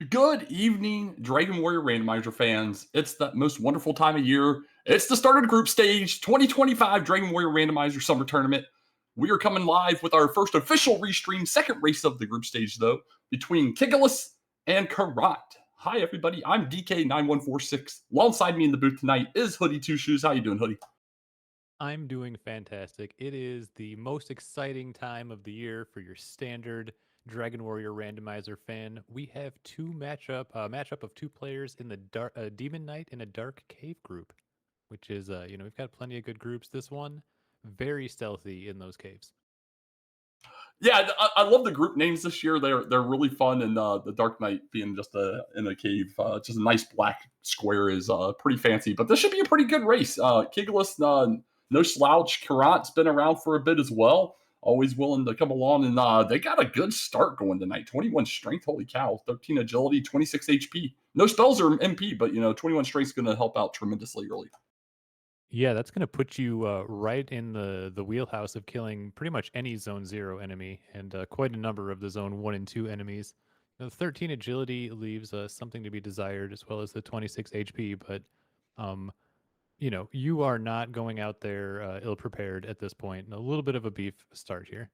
Good evening, Dragon Warrior Randomizer fans. It's the most wonderful time of year. It's the start of the group stage 2025 Dragon Warrior Randomizer Summer Tournament. We are coming live with our first official restream, second race of the group stage, though, between Kigalas and Caront. Hi, everybody. I'm DK9146. Alongside me in the booth tonight is Hoodie Two Shoes. How you doing, Hoodie? I'm doing fantastic. It is the most exciting time of the year for your standard Dragon Warrior randomizer fan. We have matchup of two players in the Demon Knight in a Dark Cave group, which is we've got plenty of good groups. This one very stealthy in those caves. Yeah, I love the group names this year. They're really fun, and the Dark Knight being just in a cave, just a nice black square is pretty fancy. But this should be a pretty good race. Kigalas, no slouch. Carant's been around for a bit as well. Always willing to come along, and they got a good start going tonight. 21 strength, holy cow! 13 agility, 26 HP. No spells or MP, but 21 strength is going to help out tremendously early. Yeah, that's going to put you right in the wheelhouse of killing pretty much any Zone 0 enemy, and quite a number of the Zone 1 and 2 enemies. The 13 agility leaves something to be desired, as well as the 26 HP, but um, you are not going out there ill-prepared at this point. A little bit of a beef start here.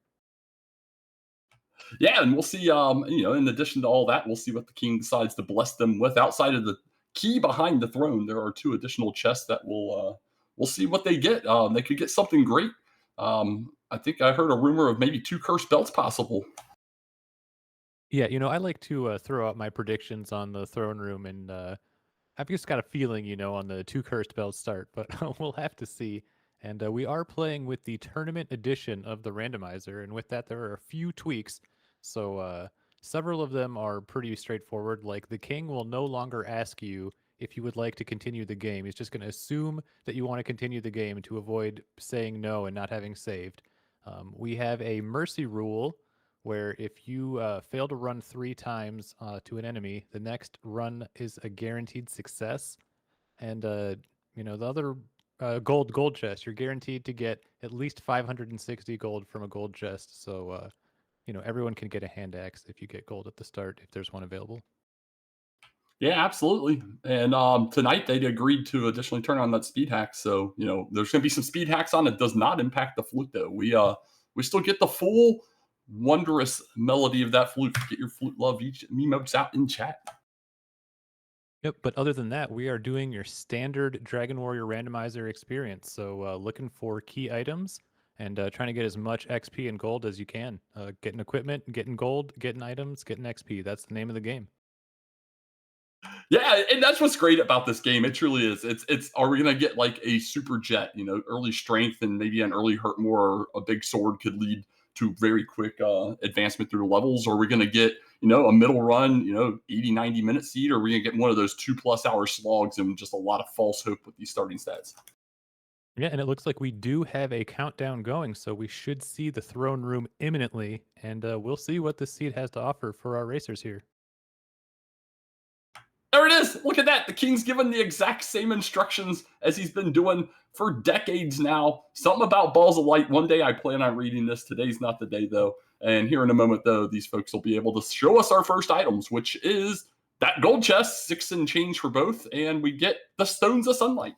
Yeah, and we'll see. In addition to all that, we'll see what the king decides to bless them with. Outside of the key behind the throne, there are two additional chests that we'll see what they get. They could get something great. I think I heard a rumor of maybe two cursed belts possible. Yeah, I like to throw out my predictions on the throne room, and I've just got a feeling, on the two cursed bells start, but we'll have to see. And we are playing with the tournament edition of the randomizer, and with that, there are a few tweaks. So several of them are pretty straightforward. Like the king will no longer ask you if you would like to continue the game. He's just going to assume that you want to continue the game to avoid saying no and not having saved. We have a mercy rule where if you fail to run 3 times to an enemy, the next run is a guaranteed success. And the other gold chest, you're guaranteed to get at least 560 gold from a gold chest. So everyone can get a hand axe if you get gold at the start if there's one available. Yeah, absolutely. And tonight they agreed to additionally turn on that speed hack. So there's going to be some speed hacks on. It does not impact the flute though. We still get the full wondrous melody of that flute. Get your flute love each emotes out in chat. Yep, but other than that, we are doing your standard Dragon Warrior randomizer experience. So looking for key items and trying to get as much XP and gold as you can. Getting equipment, getting gold, getting items, getting XP. That's the name of the game. Yeah, and that's what's great about this game. It truly is. It's are we gonna get like a super jet, early strength and maybe an early hurt more, or a big sword could lead to very quick advancement through the levels, or are we gonna get, a middle run, 80, 90 minute seed, or are we gonna get one of those 2+ hour slogs and just a lot of false hope with these starting stats? Yeah, and it looks like we do have a countdown going, so we should see the throne room imminently, and we'll see what this seed has to offer for our racers here. There it is. Look at that. The king's given the exact same instructions as he's been doing for decades now. Something about balls of light. One day I plan on reading this. Today's not the day, though. And here in a moment, though, these folks will be able to show us our first items, which is that gold chest, 6 and change for both. And we get the Stones of Sunlight.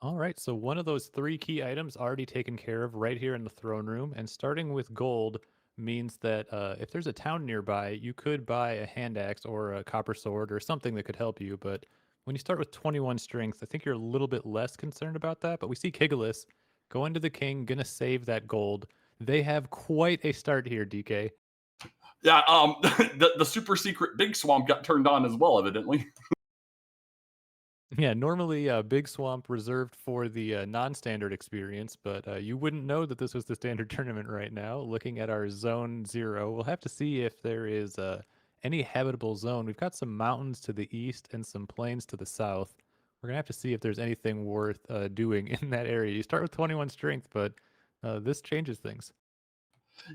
All right, so one of those 3 key items already taken care of right here in the throne room, and starting with gold means that if there's a town nearby, you could buy a hand axe or a copper sword or something that could help you. But when you start with 21 strength, I think you're a little bit less concerned about that. But we see Kigalas going to the king, gonna save that gold. They have quite a start here, DK. Yeah, the super secret Big Swamp got turned on as well, evidently. Yeah, normally Big Swamp reserved for the non-standard experience, but you wouldn't know that this was the standard tournament right now. Looking at our Zone 0, we'll have to see if there is any habitable zone. We've got some mountains to the east and some plains to the south. We're going to have to see if there's anything worth doing in that area. You start with 21 strength, but this changes things.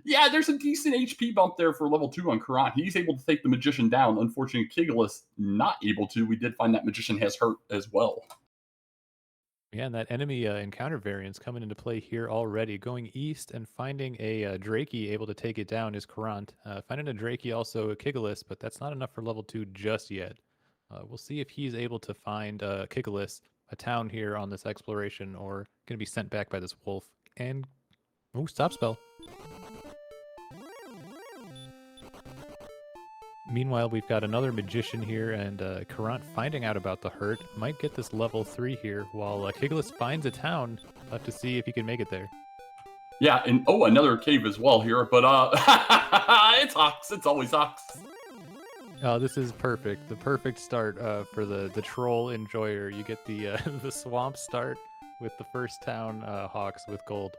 Yeah, there's a decent HP bump there for level 2 on Caront. He's able to take the Magician down. Unfortunately, Kigalas not able to. We did find that Magician has hurt as well. Yeah, and that enemy encounter variance coming into play here already. Going east and finding a Drakey able to take it down is Caront. Finding a Drakey also a Kigalas, but that's not enough for level 2 just yet. We'll see if he's able to find Kigalas, a town here on this exploration, or going to be sent back by this wolf. And, oh, stop spell. Meanwhile, we've got another magician here, and Caront finding out about the hurt might get this level 3 here, while Kigalas finds a town. We'll have to see if he can make it there. Yeah, and oh, another cave as well here, but it's Ox. It's always Ox. Oh, this is perfect. The perfect start for the troll enjoyer. You get the the swamp start with the first town Hawks with gold.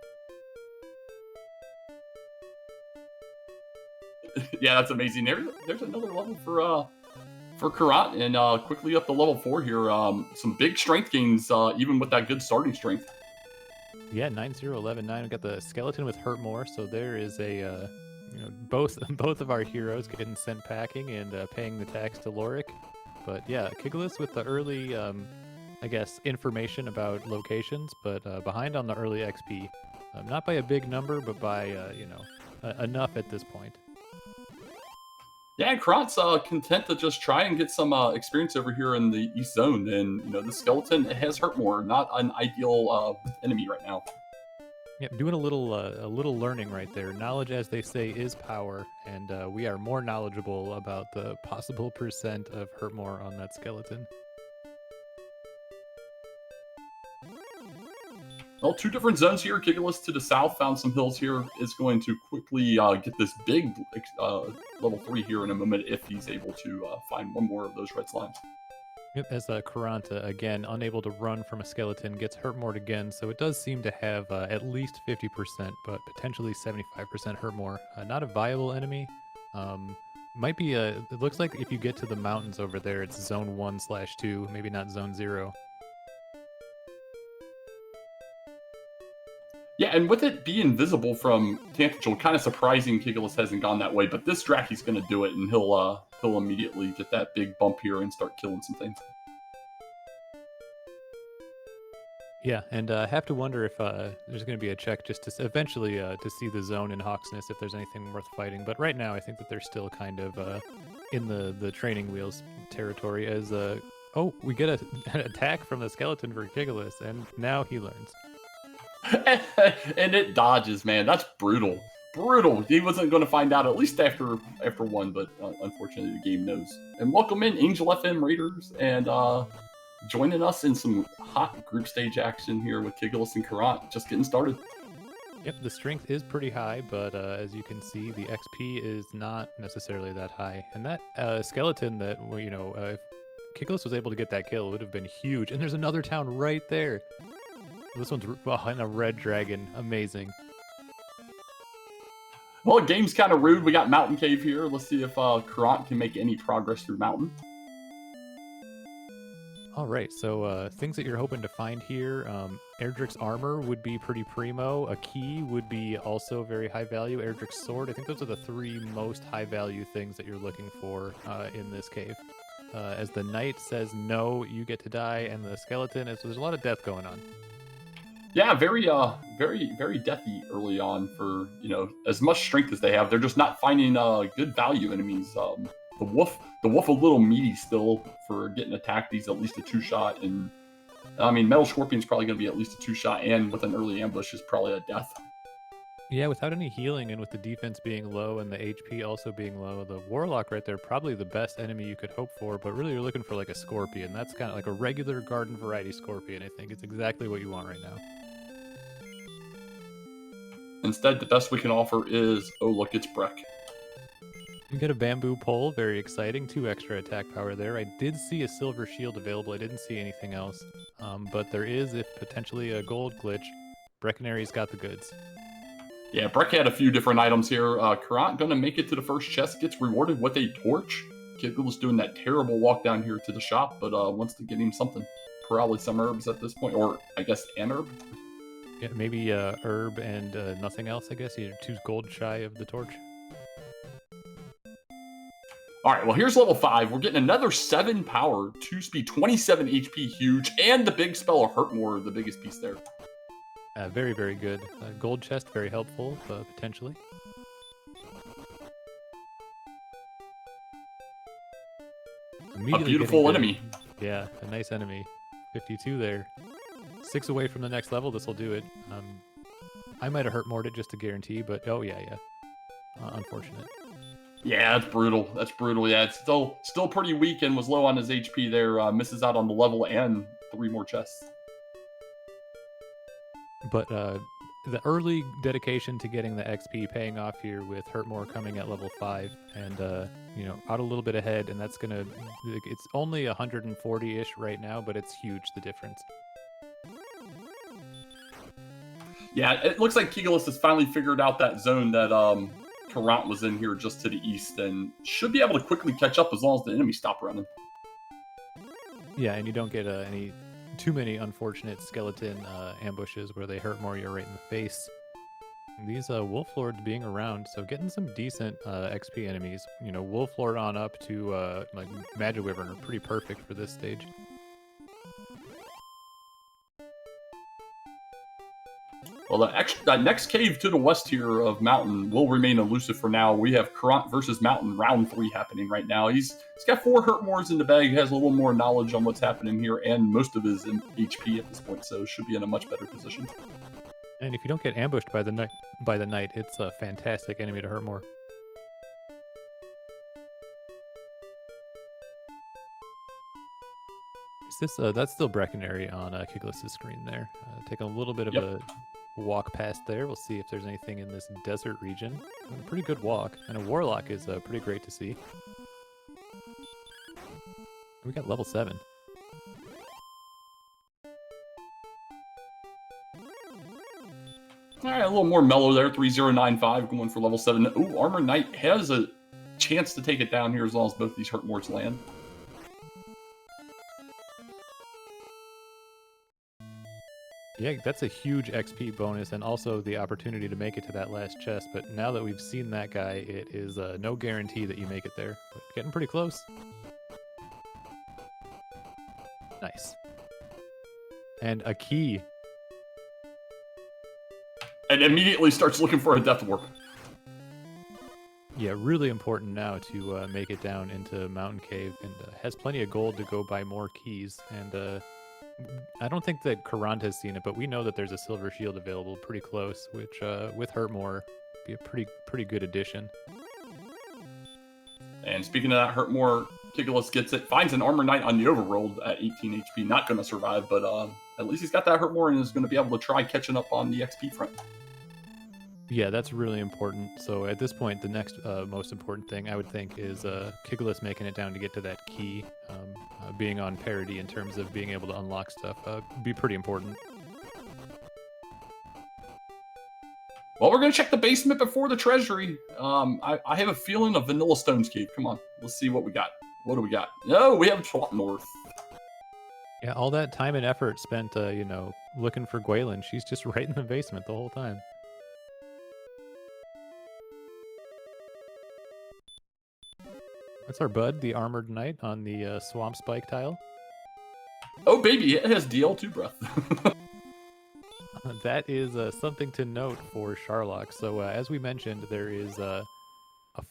Yeah, that's amazing. There's another level for Caront, and quickly up to level 4 here. Some big strength gains, even with that good starting strength. Yeah, 9-0-11-9. We got the skeleton with hurt more, so there is a both of our heroes getting sent packing and paying the tax to Lorik. But yeah, Kigalas with the early I guess information about locations, but behind on the early XP. Not by a big number, but by enough at this point. Yeah, and Karont's content to just try and get some experience over here in the East Zone, and the skeleton has hurt more, not an ideal enemy right now. Yep, doing a little learning right there. Knowledge, as they say, is power, and we are more knowledgeable about the possible percent of hurt more on that skeleton. Well, 2 different zones here. Kigalas to the south found some hills here. Is going to quickly get this big level 3 here in a moment if he's able to find one more of those red slimes. Yep, as Caront, again, unable to run from a skeleton, gets hurt more again, so it does seem to have at least 50%, but potentially 75% hurt more. Not a viable enemy. Might be it looks like if you get to the mountains over there, it's zone 1/2, maybe not zone 0. Yeah, and with it being visible from Tantagel, kind of surprising Kigalas hasn't gone that way, but this Draki's going to do it, and he'll immediately get that big bump here and start killing some things. Yeah, and I have to wonder if there's going to be a check just to eventually to see the zone in Hawksness if there's anything worth fighting. But right now, I think that they're still kind of in the training wheels territory. As oh, we get an attack from the skeleton for Kigalas, and now he learns. And it dodges, man. That's brutal. Brutal. He wasn't going to find out at least after one, but unfortunately the game knows. And welcome in Angel FM Raiders, and joining us in some hot group stage action here with Kigalas and Caront. Just getting started. Yep, the strength is pretty high, but as you can see, the XP is not necessarily that high. And that skeleton that, if Kigalas was able to get that kill, it would have been huge. And there's another town right there. This one's behind a red dragon. Amazing. Well, the game's kind of rude. We got Mountain Cave here. Let's see if Caront can make any progress through Mountain. All right, so things that you're hoping to find here, Erdrick's armor would be pretty primo. A key would be also very high value. Erdrick's sword, I think those are the 3 most high value things that you're looking for in this cave. As the knight says no, you get to die, and the skeleton, so there's a lot of death going on. Yeah, very deathy early on for, as much strength as they have. They're just not finding good value enemies. The wolf a little meaty still for getting attacked. He's at least a 2-shot, and I mean, Metal Scorpion's probably going to be at least a 2-shot, and with an early ambush is probably a death. Yeah, without any healing and with the defense being low and the HP also being low, the Warlock right there, probably the best enemy you could hope for, but really you're looking for like a Scorpion. That's kind of like a regular garden variety Scorpion, I think. It's exactly what you want right now. Instead, the best we can offer is, oh look, it's Breck. You get a bamboo pole, very exciting. 2 extra attack power there. I did see a silver shield available. I didn't see anything else. But there is, if potentially a gold glitch, Breckenary's got the goods. Yeah, Breck had a few different items here. Caront going to make it to the first chest, gets rewarded with a torch. Kigalas doing that terrible walk down here to the shop, but wants to get him something. Probably some herbs at this point, or I guess an herb. Yeah, maybe herb and nothing else, I guess. You're 2 gold shy of the torch. All right, well, here's level 5. We're getting another 7 power, 2 speed, 27 HP, huge, and the big spell of Hurt More, the biggest piece there. Very, very good. Gold chest, very helpful, potentially. A beautiful enemy. Yeah, a nice enemy. 52 there. 6 away from the next level. This will do it. I might have hurt more to just to guarantee, but oh yeah. Unfortunate. Yeah, that's brutal. That's brutal. Yeah, it's still pretty weak and was low on his HP there. Misses out on the level and 3 more chests. But the early dedication to getting the XP paying off here with Hurtmore coming at level 5 and out a little bit ahead, and that's gonna, it's only 140-ish right now, but it's huge, the difference. Yeah, it looks like Kigalas has finally figured out that zone that Caront was in here just to the east, and should be able to quickly catch up as long as the enemies stop running. Yeah, and you don't get too many unfortunate skeleton ambushes where they hurt more you right in the face. These Wolf Lords being around, so getting some decent XP enemies. Wolf Lord on up to like Magic Wyvern are pretty perfect for this stage. Well, that next cave to the west here of Mountain will remain elusive for now. We have Caront versus Mountain, round 3 happening right now. He's got 4 Hurtmores in the bag. He has a little more knowledge on what's happening here and most of his HP at this point, so should be in a much better position. And if you don't get ambushed by the knight, it's a fantastic enemy to hurt more. Is this that's still Brecconary on Kigalas' screen there. Taking a little bit of a walk past there. We'll see if there's anything in this desert region. A pretty good walk, and a Warlock is pretty great to see. We got level 7. All right, a little more mellow there, 3095 going for level 7. Ooh, Armor Knight has a chance to take it down here as long as both these Hurtmores land. Yeah, that's a huge XP bonus and also the opportunity to make it to that last chest. But now that we've seen that guy, it is no guarantee that you make it there. But getting pretty close. Nice. And a key. And immediately starts looking for a Death Warp. Yeah, really important now to make it down into Mountain Cave, and has plenty of gold to go buy more keys. And I don't think that Caront has seen it, but we know that there's a silver shield available pretty close, which with Hurtmore be a pretty good addition. And speaking of that, Hurtmore, Kigalas gets it, finds an Armor Knight on the Overworld at 18 HP. Not going to survive, but at least he's got that Hurtmore and is going to be able to try catching up on the XP front. Yeah, that's really important. So at this point, the next most important thing I would think is Kigalas making it down to get to that key. Being on parity in terms of being able to unlock stuff be pretty important. Well, we're going to check the basement before the treasury. I have a feeling of Vanilla Stone's Cave. Come on, let's see what we got. What do we got? No, we have Twat North. Yeah, all that time and effort spent, looking for Gwaelin. She's just right in the basement the whole time. That's our bud, the Armored Knight on the Swamp Spike tile. Oh, baby, it has DL2 breath. That is something to note for Sharlock. So as we mentioned, there is a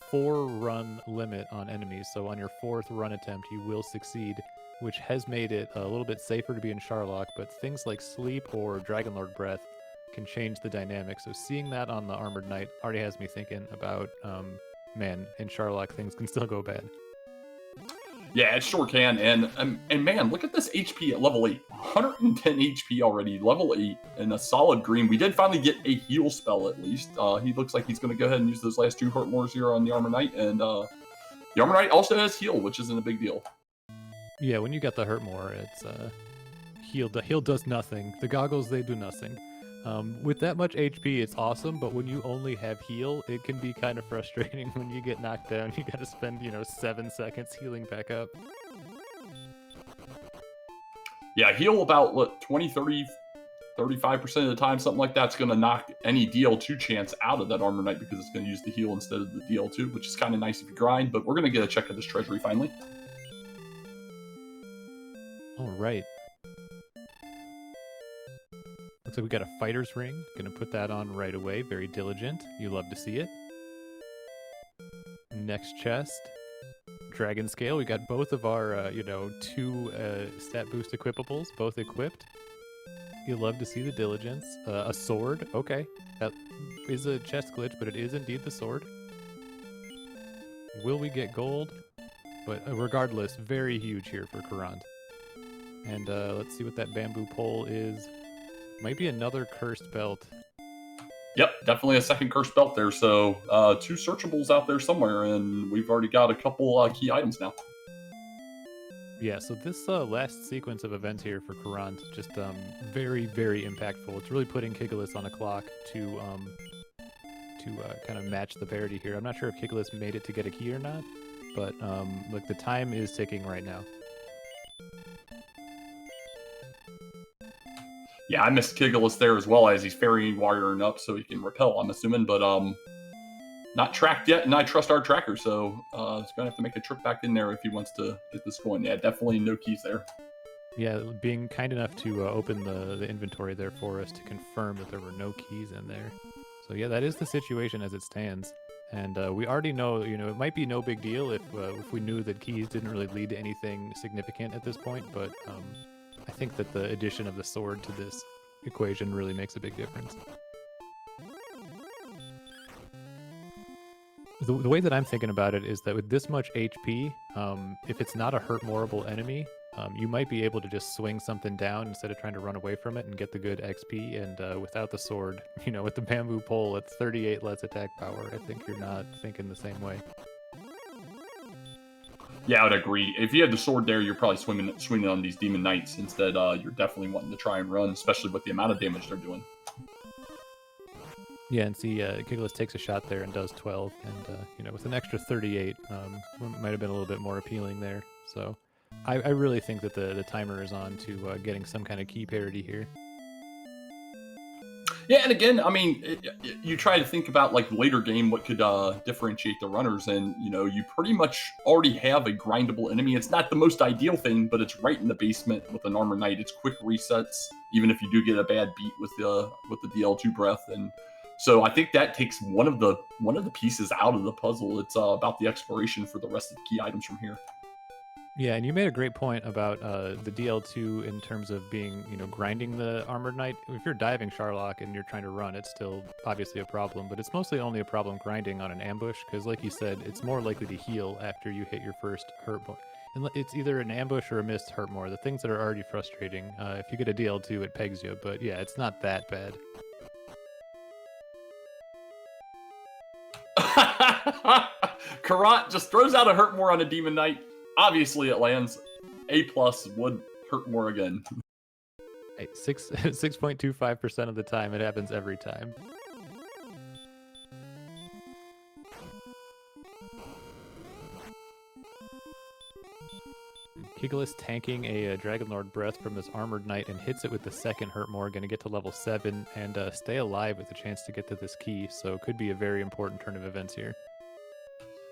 4-run limit on enemies. So on your 4th run attempt, you will succeed, which has made it a little bit safer to be in Sharlock. But things like Sleep or Dragonlord Breath can change the dynamic. So seeing that on the Armored Knight already has me thinking about... man, in Sharlock, things can still go bad. Yeah, it sure can. And man, look at this HP at level 8. 110 HP already, level 8, and a solid green. We did finally get a heal spell, at least. He looks like he's going to go ahead and use those last 2 Hurtmores here on the Armor Knight. And the Armor Knight also has heal, which isn't a big deal. Yeah, when you got the Hurtmore, it's heal does nothing. The goggles, they do nothing. With that much HP, it's awesome, but when you only have heal, it can be kind of frustrating when you get knocked down. You gotta spend, 7 seconds healing back up. Yeah, heal about, 20, 30 35% of the time, something like that's going to knock any DL2 chance out of that Armor Knight because it's going to use the heal instead of the DL2, which is kind of nice if you grind, but we're going to get a check of this treasury finally. All right. Looks like we got a fighter's ring. Gonna put that on right away. Very diligent. You love to see it. Next chest. Dragon Scale. We got both of our, 2 stat boost equipables, both equipped. You love to see the diligence. A sword. Okay. That is a chest glitch, but it is indeed the sword. Will we get gold? But regardless, very huge here for Caront. And let's see what that bamboo pole is. Might be another cursed belt. Yep, definitely a second cursed belt there. So 2 searchables out there somewhere, and we've already got a couple key items now. Yeah, so this last sequence of events here for Caront, just very, very impactful. It's really putting Kigalas on a clock to kind of match the parity here. I'm not sure if Kigalas made it to get a key or not, but look, the time is ticking right now. Yeah, I missed Kigalas there as well as he's ferrying wiring up so he can repel, I'm assuming, but not tracked yet, and I trust our tracker, so he's going to have to make a trip back in there if he wants to get this going. Yeah, definitely no keys there. Yeah, being kind enough to open the inventory there for us to confirm that there were no keys in there. So yeah, that is the situation as it stands. And we already know, it might be no big deal if we knew that keys didn't really lead to anything significant at this point, but I think that the addition of the sword to this equation really makes a big difference. The way that I'm thinking about it is that with this much HP, if it's not a hurt moreable enemy, you might be able to just swing something down instead of trying to run away from it and get the good XP. And without the sword, with the bamboo pole, it's 38 less attack power. I think you're not thinking the same way. Yeah, I would agree. If you had the sword there, you're probably swinging on these Demon Knights. Instead, you're definitely wanting to try and run, especially with the amount of damage they're doing. Yeah, and see, Kigalas takes a shot there and does 12, and with an extra 38, might have been a little bit more appealing there. So, I really think that the timer is on to getting some kind of key parity here. Yeah, and again, I mean, you try to think about like later game what could differentiate the runners, and you pretty much already have a grindable enemy. It's not the most ideal thing, but it's right in the basement with an Armor Knight. It's quick resets, even if you do get a bad beat with the DL2 breath, and so I think that takes one of the pieces out of the puzzle. It's about the exploration for the rest of the key items from here. Yeah, and you made a great point about the DL2 in terms of being, grinding the Armored Knight. If you're diving Sharlock and you're trying to run, it's still obviously a problem, but it's mostly only a problem grinding on an ambush, because like you said, it's more likely to heal after you hit your first hurt more. And it's either an ambush or a missed hurt more. The things that are already frustrating, if you get a DL2, it pegs you, but yeah, it's not that bad. Caront just throws out a hurt more on a Demon Knight. Obviously, it lands. A+ would hurt more again. 6.25% of the time, it happens every time. Kigalas tanking a Dragonlord Breath from this Armored Knight and hits it with the second hurt more, going to get to level 7 and stay alive with a chance to get to this key, so could be a very important turn of events here.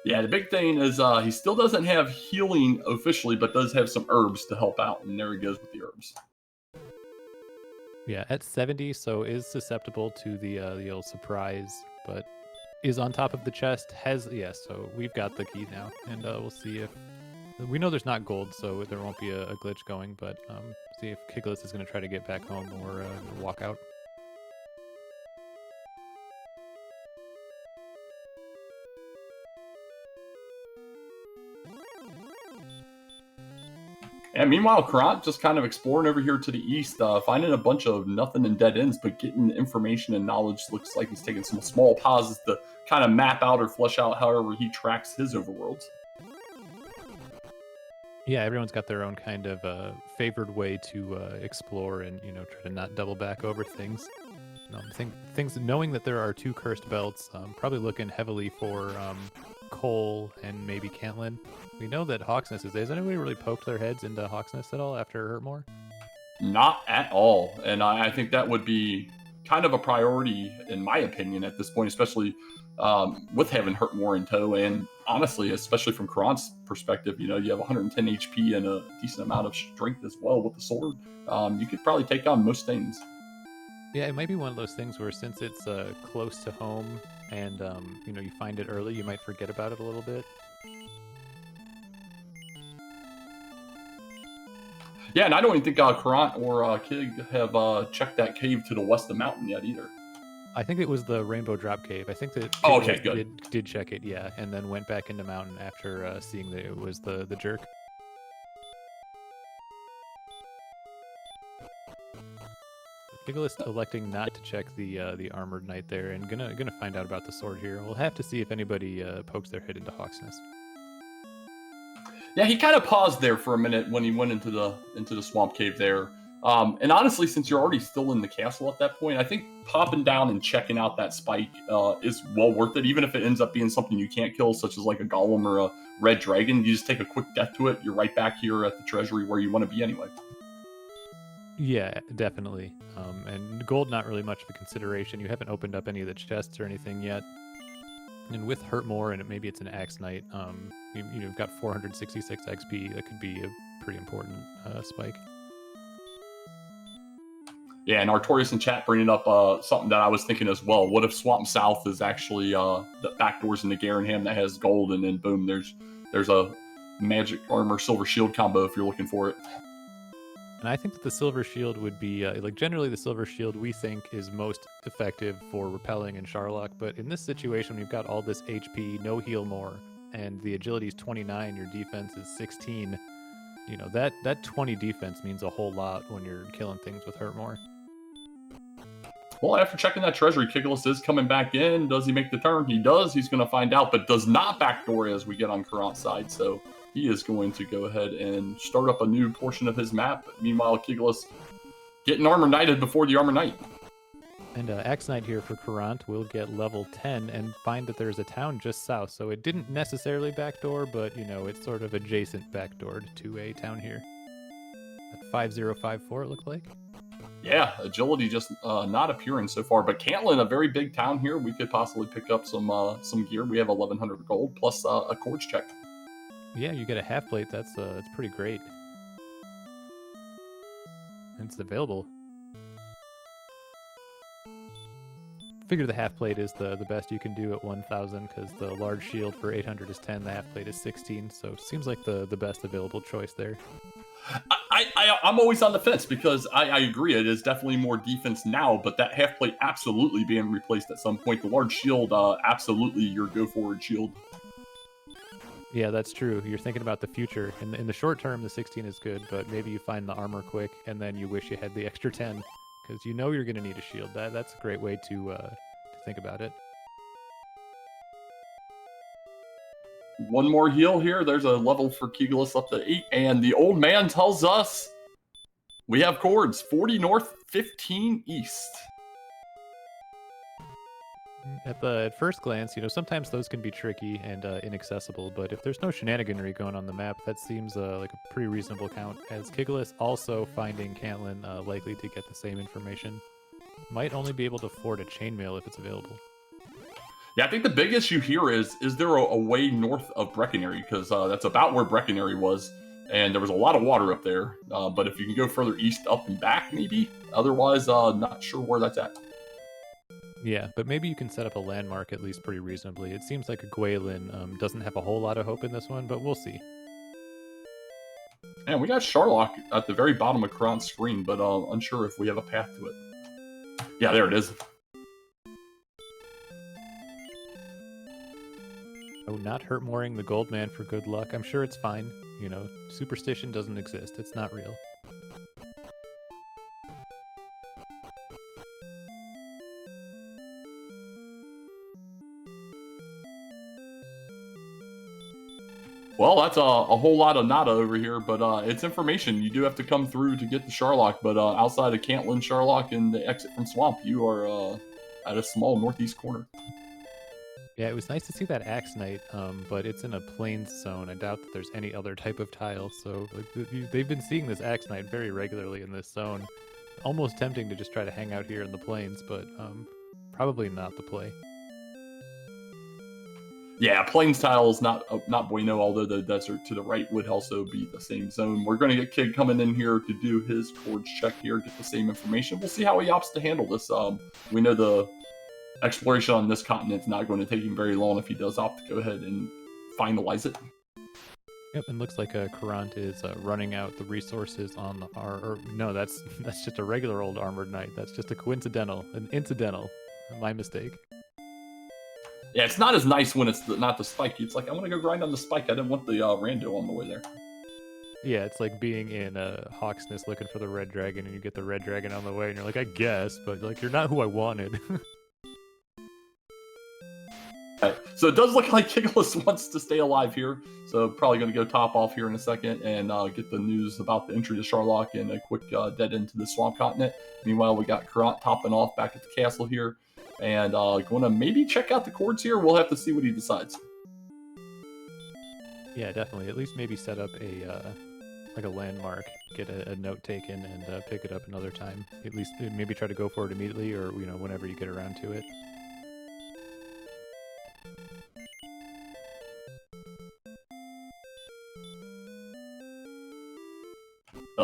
Yeah, the big thing is he still doesn't have healing officially, but does have some herbs to help out, and there he goes with the herbs. Yeah, at 70, so is susceptible to the old surprise, but is on top of the chest. So we've got the key now, and we'll see if... We know there's not gold, so there won't be a glitch going, but see if Kigalas is going to try to get back home or walk out. And meanwhile, Caront just kind of exploring over here to the east, finding a bunch of nothing and dead ends, but getting information and knowledge. Looks like he's taking some small pauses to kind of map out or flesh out however he tracks his overworlds. Yeah, everyone's got their own kind of favored way to explore and, try to not double back over things. Things knowing that there are 2 cursed belts, probably looking heavily for Cole and maybe Cantlin. We know that Hawksness is there. Has anybody really poked their heads into Hawksness at all after Hurtmore? Not at all. And I think that would be kind of a priority, in my opinion, at this point, especially with having Hurt more in tow. And honestly, especially from Caront's perspective, you have 110 HP and a decent amount of strength as well with the sword. You could probably take on most things. Yeah, it might be one of those things where since it's close to home and you find it early, you might forget about it a little bit. Yeah, and I don't even think Caront or Kig have checked that cave to the west of the mountain yet either. I think it was the Rainbow Drop Cave. I think that Oh, okay, Kigalas good. did check it, yeah, and then went back into mountain after seeing that it was the jerk. Kigalas electing not to check the armored knight there, and gonna find out about the sword here. We'll have to see if anybody pokes their head into Hawk's Nest. Yeah, he kind of paused there for a minute when he went into the swamp cave there. And honestly, since you're already still in the castle at that point, I think popping down and checking out that spike is well worth it. Even if it ends up being something you can't kill, such as like a golem or a red dragon, you just take a quick death to it. You're right back here at the treasury where you want to be anyway. Yeah, definitely. And gold, not really much of a consideration. You haven't opened up any of the chests or anything yet. And with Hurt More, and maybe it's an Axe Knight, you've got 466 XP. That could be a pretty important spike. Yeah, and Artorias in chat bringing up something that I was thinking as well. What if Swamp South is actually the back doors into Garanham that has gold, and then boom, there's a magic armor silver shield combo if you're looking for it. And I think that the Silver Shield would be, generally the Silver Shield we think is most effective for repelling and Sharlock, but in this situation, we've got all this HP, no heal more, and the agility is 29, your defense is 16. That 20 defense means a whole lot when you're killing things with Hurt More. Well, after checking that treasury, Kigalas is coming back in. Does he make the turn? He does. He's going to find out, but does not backdoor as we get on Caront's side. So he is going to go ahead and start up a new portion of his map. Meanwhile, Kigalas getting armor knighted before the armor knight. And Axe Knight here for Caront will get level 10 and find that there's a town just south. So it didn't necessarily backdoor, but, it's sort of adjacent backdoored to a town here. At 5054, it looked like. Yeah, agility just not appearing so far. But Cantlin, a very big town here. We could possibly pick up some gear. We have 1,100 gold plus a cords check. Yeah, you get a half plate. That's pretty great. And it's available. Figure the half plate is the best you can do at 1,000 because the large shield for 800 is 10. The half plate is 16. So seems like the best available choice there. I'm always on the fence because I agree it is definitely more defense now, but that half plate absolutely being replaced at some point. The large shield, absolutely your go forward shield. Yeah, that's true. You're thinking about the future. In the short term, the 16 is good, but maybe you find the armor quick, and then you wish you had the extra 10 because you're going to need a shield. That's a great way to think about it. One more heal here. There's a level for Kigalas up to 8. And the old man tells us we have cords 40 north, 15 east. At first glance, sometimes those can be tricky and inaccessible, but if there's no shenaniganry going on the map, that seems like a pretty reasonable count, as Kigalas also finding Cantlin likely to get the same information. Might only be able to afford a chainmail if it's available. Yeah, I think the big issue here is there a way north of Brecconary? Because that's about where Brecconary was, and there was a lot of water up there. But if you can go further east, up and back, maybe. Otherwise, not sure where that's at. Yeah, but maybe you can set up a landmark at least pretty reasonably. It seems like a Gwaelin doesn't have a whole lot of hope in this one, but we'll see. And we got Sharlock at the very bottom of Caront's screen, but unsure if we have a path to it. Yeah, there it is. Oh, not hurt mooring the gold man for good luck. I'm sure it's fine. Superstition doesn't exist. It's not real. Well, that's a whole lot of nada over here, but it's information. You do have to come through to get the Sharlock, but outside of Cantlin, Sharlock, and the exit from Swamp, you are at a small northeast corner. Yeah, it was nice to see that Axe Knight, but it's in a plains zone. I doubt that there's any other type of tile. So like, they've been seeing this Axe Knight very regularly in this zone. Almost tempting to just try to hang out here in the plains, but probably not the play. Yeah, plains tile is not bueno, although the desert to the right would also be the same zone. We're going to get Kid coming in here to do his chords check here, get the same information. We'll see how he opts to handle this. We know the exploration on this continent is not going to take him very long if he does opt to go ahead and finalize it. Yep, and looks like Caront is running out the resources on our. Or, no, that's just a regular old armored knight. That's just an incidental. My mistake. Yeah, it's not as nice when it's not the spike. It's like, I want to go grind on the spike. I didn't want the rando on the way there. Yeah, it's like being in Hawksness looking for the red dragon, and you get the red dragon on the way, and you're like, I guess, but like you're not who I wanted. Right. So it does look like Kigalas wants to stay alive here. So probably going to go top off here in a second and get the news about the entry to Charlock and a quick dead end to the Swamp Continent. Meanwhile, we got Caront topping off back at the castle here. And going to maybe check out the chords here. We'll have to see what he decides. Yeah, definitely. At least maybe set up a landmark, get a note taken, and pick it up another time. At least maybe try to go for it immediately, or whenever you get around to it.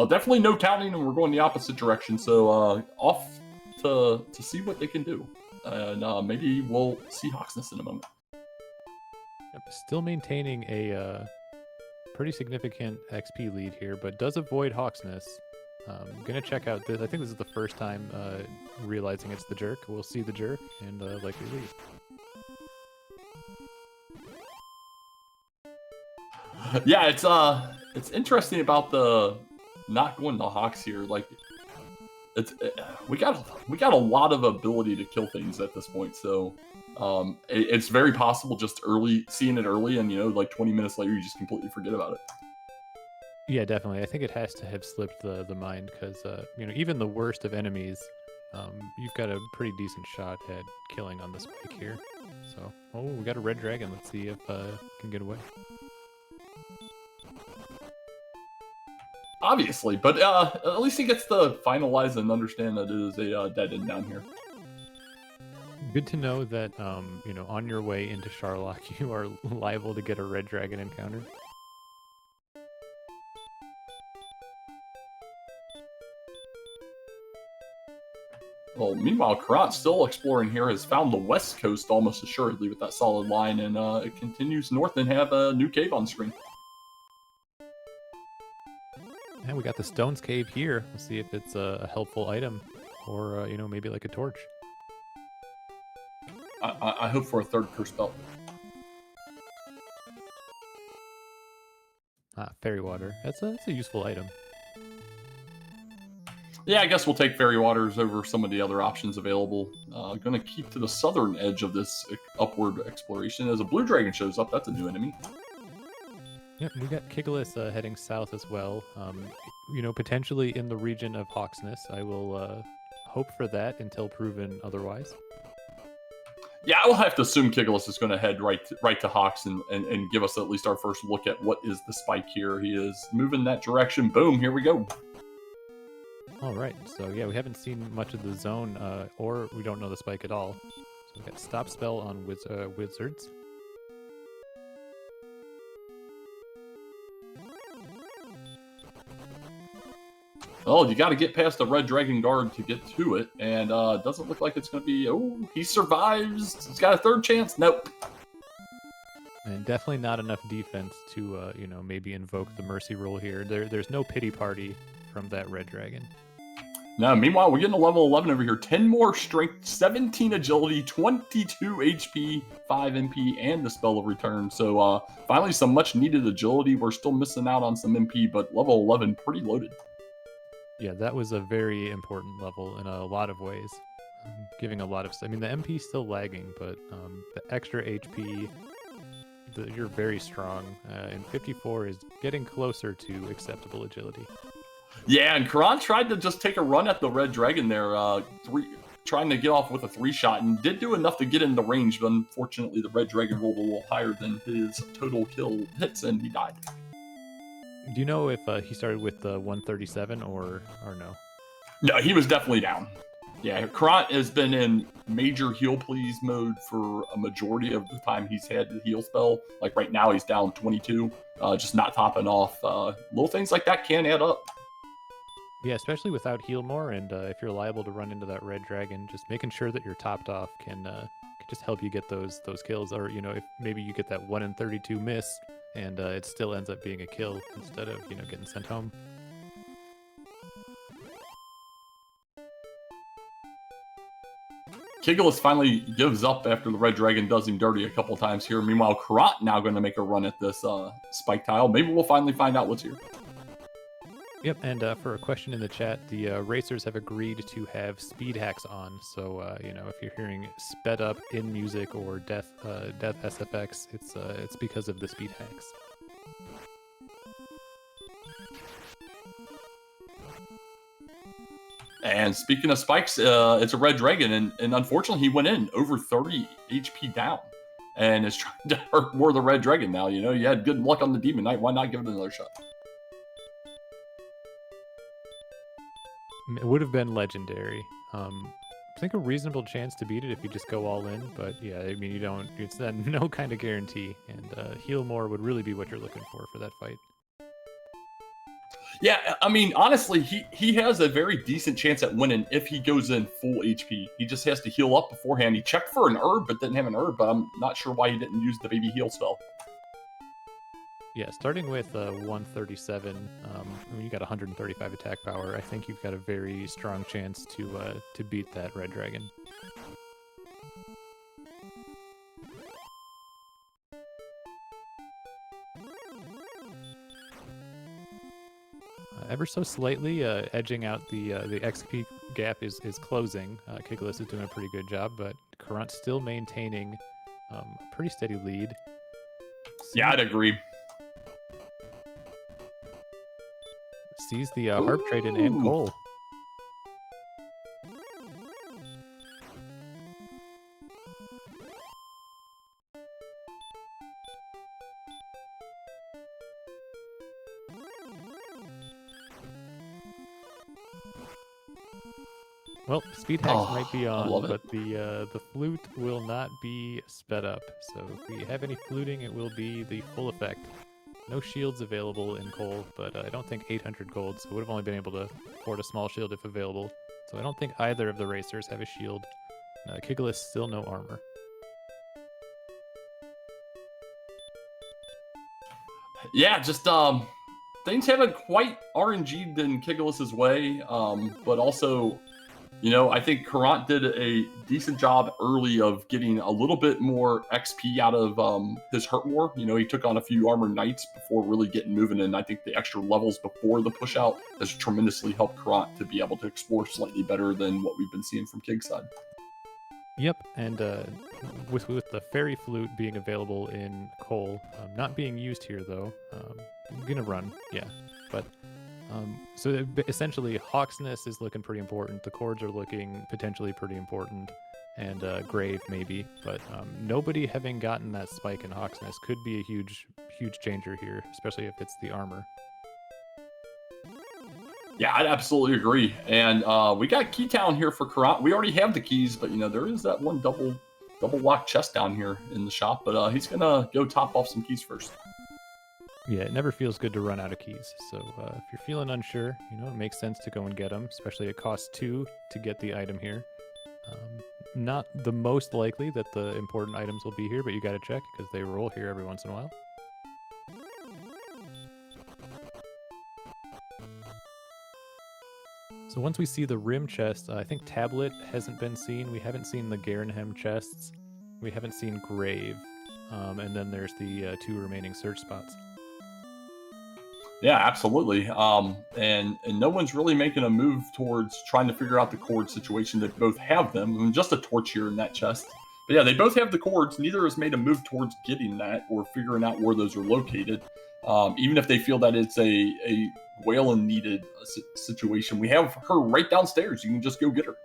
Definitely no counting, and we're going the opposite direction. So off to see what they can do. And maybe we'll see Hawksness in a moment. Yep, still maintaining a pretty significant XP lead here, but does avoid Hawksness. Gonna check out this. I think this is the first time realizing it's the jerk. We'll see the jerk and likely leave. Yeah, it's interesting about the not going to Hawks here. Like, we got a lot of ability to kill things at this point. So it's very possible just seeing it early, and like 20 minutes later you just completely forget about it. Yeah, definitely. I think it has to have slipped the mind because even the worst of enemies, you've got a pretty decent shot at killing on the spike here. So, we got a red dragon. Let's see if can get away. Obviously, but at least he gets to finalize and understand that it is a dead end down here. Good to know that on your way into Charlock, you are liable to get a red dragon encounter. Well, meanwhile, Caront, still exploring here, has found the west coast almost assuredly with that solid line, and it continues north and have a new cave on screen. And we got the Stones Cave here. We'll see if it's a helpful item, or maybe like a torch. I hope for a third curse belt. Fairy water. That's a useful item. Yeah, I guess we'll take fairy waters over some of the other options available. Going to keep to the southern edge of this upward exploration. As a blue dragon shows up, that's a new enemy. Yep, we got Kigalas heading south as well. Potentially in the region of Hawksness. I will hope for that until proven otherwise. Yeah, I will have to assume Kigalas is going to head right to Hawks and give us at least our first look at what is the spike here. He is moving that direction. Boom, here we go. All right, so yeah, we haven't seen much of the zone, or we don't know the spike at all. So we got stop spell on wizards. Oh, you got to get past the red dragon guard to get to it, and it doesn't look like it's going to be. Oh, he survives. He's got a third chance. Nope. And definitely not enough defense to, maybe invoke the mercy rule here. There's no pity party from that red dragon. Now, meanwhile, we're getting a level 11 over here. 10 more strength, 17 agility, 22 HP, 5 MP, and the spell of return. So finally, some much needed agility. We're still missing out on some MP, but level 11, pretty loaded. Yeah, that was a very important level in a lot of ways. Giving a lot of... the MP is still lagging, but the extra HP, you're very strong. And 54 is getting closer to acceptable agility. Yeah, and Caront tried to just take a run at the red dragon there. trying to get off with a 3-shot and did do enough to get in the range, but unfortunately the Red Dragon rolled a little higher than his total kill hits and he died. Do you know if he started with 137 or no? No, he was definitely down. Yeah, Caront has been in major heal please mode for a majority of the time he's had the heal spell. Like right now he's down 22, just not topping off. Little things like that can add up. Yeah, especially without heal more, and if you're liable to run into that red dragon, just making sure that you're topped off can just help you get those kills. Or if maybe you get that 1 in 32 miss, and it still ends up being a kill instead of getting sent home. Kigalas finally gives up after the Red Dragon does him dirty a couple times here. Meanwhile, Caront now going to make a run at this spike tile. Maybe we'll finally find out what's here. Yep, and for a question in the chat, the racers have agreed to have speed hacks on. So if you're hearing sped up in music or death SFX, it's because of the speed hacks. And speaking of spikes, it's a Red Dragon, and unfortunately he went in over 30 HP down and is trying to hurt more of the Red Dragon now. You had good luck on the Demon Knight. Why not give it another shot? It would have been legendary. I think a reasonable chance to beat it if you just go all in, but yeah, I mean, it's no kind of guarantee, and heal more would really be what you're looking for that fight. Yeah, I mean, honestly, he has a very decent chance at winning if he goes in full HP. He just has to heal up beforehand. He checked for an herb, but didn't have an herb, but I'm not sure why he didn't use the baby heal spell. Yeah, starting with 137, when you got 135 attack power, I think you've got a very strong chance to beat that Red Dragon. Ever so slightly edging out the XP gap is closing. Kigalas is doing a pretty good job, but Caront still maintaining a pretty steady lead. Yeah, I'd agree. Sees the Harp trade in and Cole. Well, speed hacks might be on, but the flute will not be sped up. So if we have any fluting, it will be the full effect. No shields available in Cole, but I don't think 800 gold, so would have only been able to afford a small shield if available. So I don't think either of the racers have a shield. Kigalas still no armor. Yeah, just things haven't quite RNG'd in Kigalas' way, but also, I think Caront did a decent job early of getting a little bit more XP out of his hurt war. He took on a few armored knights before really getting moving, and I think the extra levels before the push out has tremendously helped Caront to be able to explore slightly better than what we've been seeing from Kig's side. Yep, and with the fairy flute being available in Cole, not being used here though, I'm gonna run, yeah, but. So essentially, Hawksness is looking pretty important. The chords are looking potentially pretty important, and Grave maybe. But nobody having gotten that spike in Hawksness could be a huge changer here, especially if it's the armor. Yeah, I'd absolutely agree. And we got Keytown here for Caront. We already have the keys, but there is that one double lock chest down here in the shop. But he's gonna go top off some keys first. Yeah, it never feels good to run out of keys. So if you're feeling unsure, it makes sense to go and get them, especially it costs 2 to get the item here. Not the most likely that the important items will be here, but you got to check because they roll here every once in a while. So once we see the rim chest, I think Tablet hasn't been seen. We haven't seen the Garenhem chests. We haven't seen Grave. And then there's the 2 remaining search spots. Yeah, absolutely. And no one's really making a move towards trying to figure out the cord situation. They both have them. I mean, just a torch here in that chest. But yeah, they both have the cords. Neither has made a move towards getting that or figuring out where those are located. Even if they feel that it's a Whalen needed situation. We have her right downstairs. You can just go get her.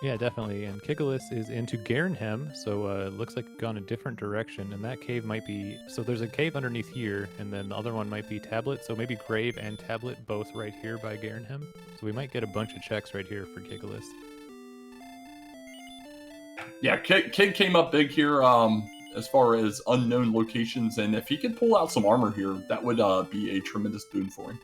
Yeah, definitely. And Kigalas is into Garenhem, so looks like gone a different direction. And that cave might be so. There's a cave underneath here, and then the other one might be Tablet. So maybe Grave and Tablet both right here by Garenhem. So we might get a bunch of checks right here for Kigalas. Yeah, Kid came up big here as far as unknown locations, and if he could pull out some armor here, that would be a tremendous boon for him.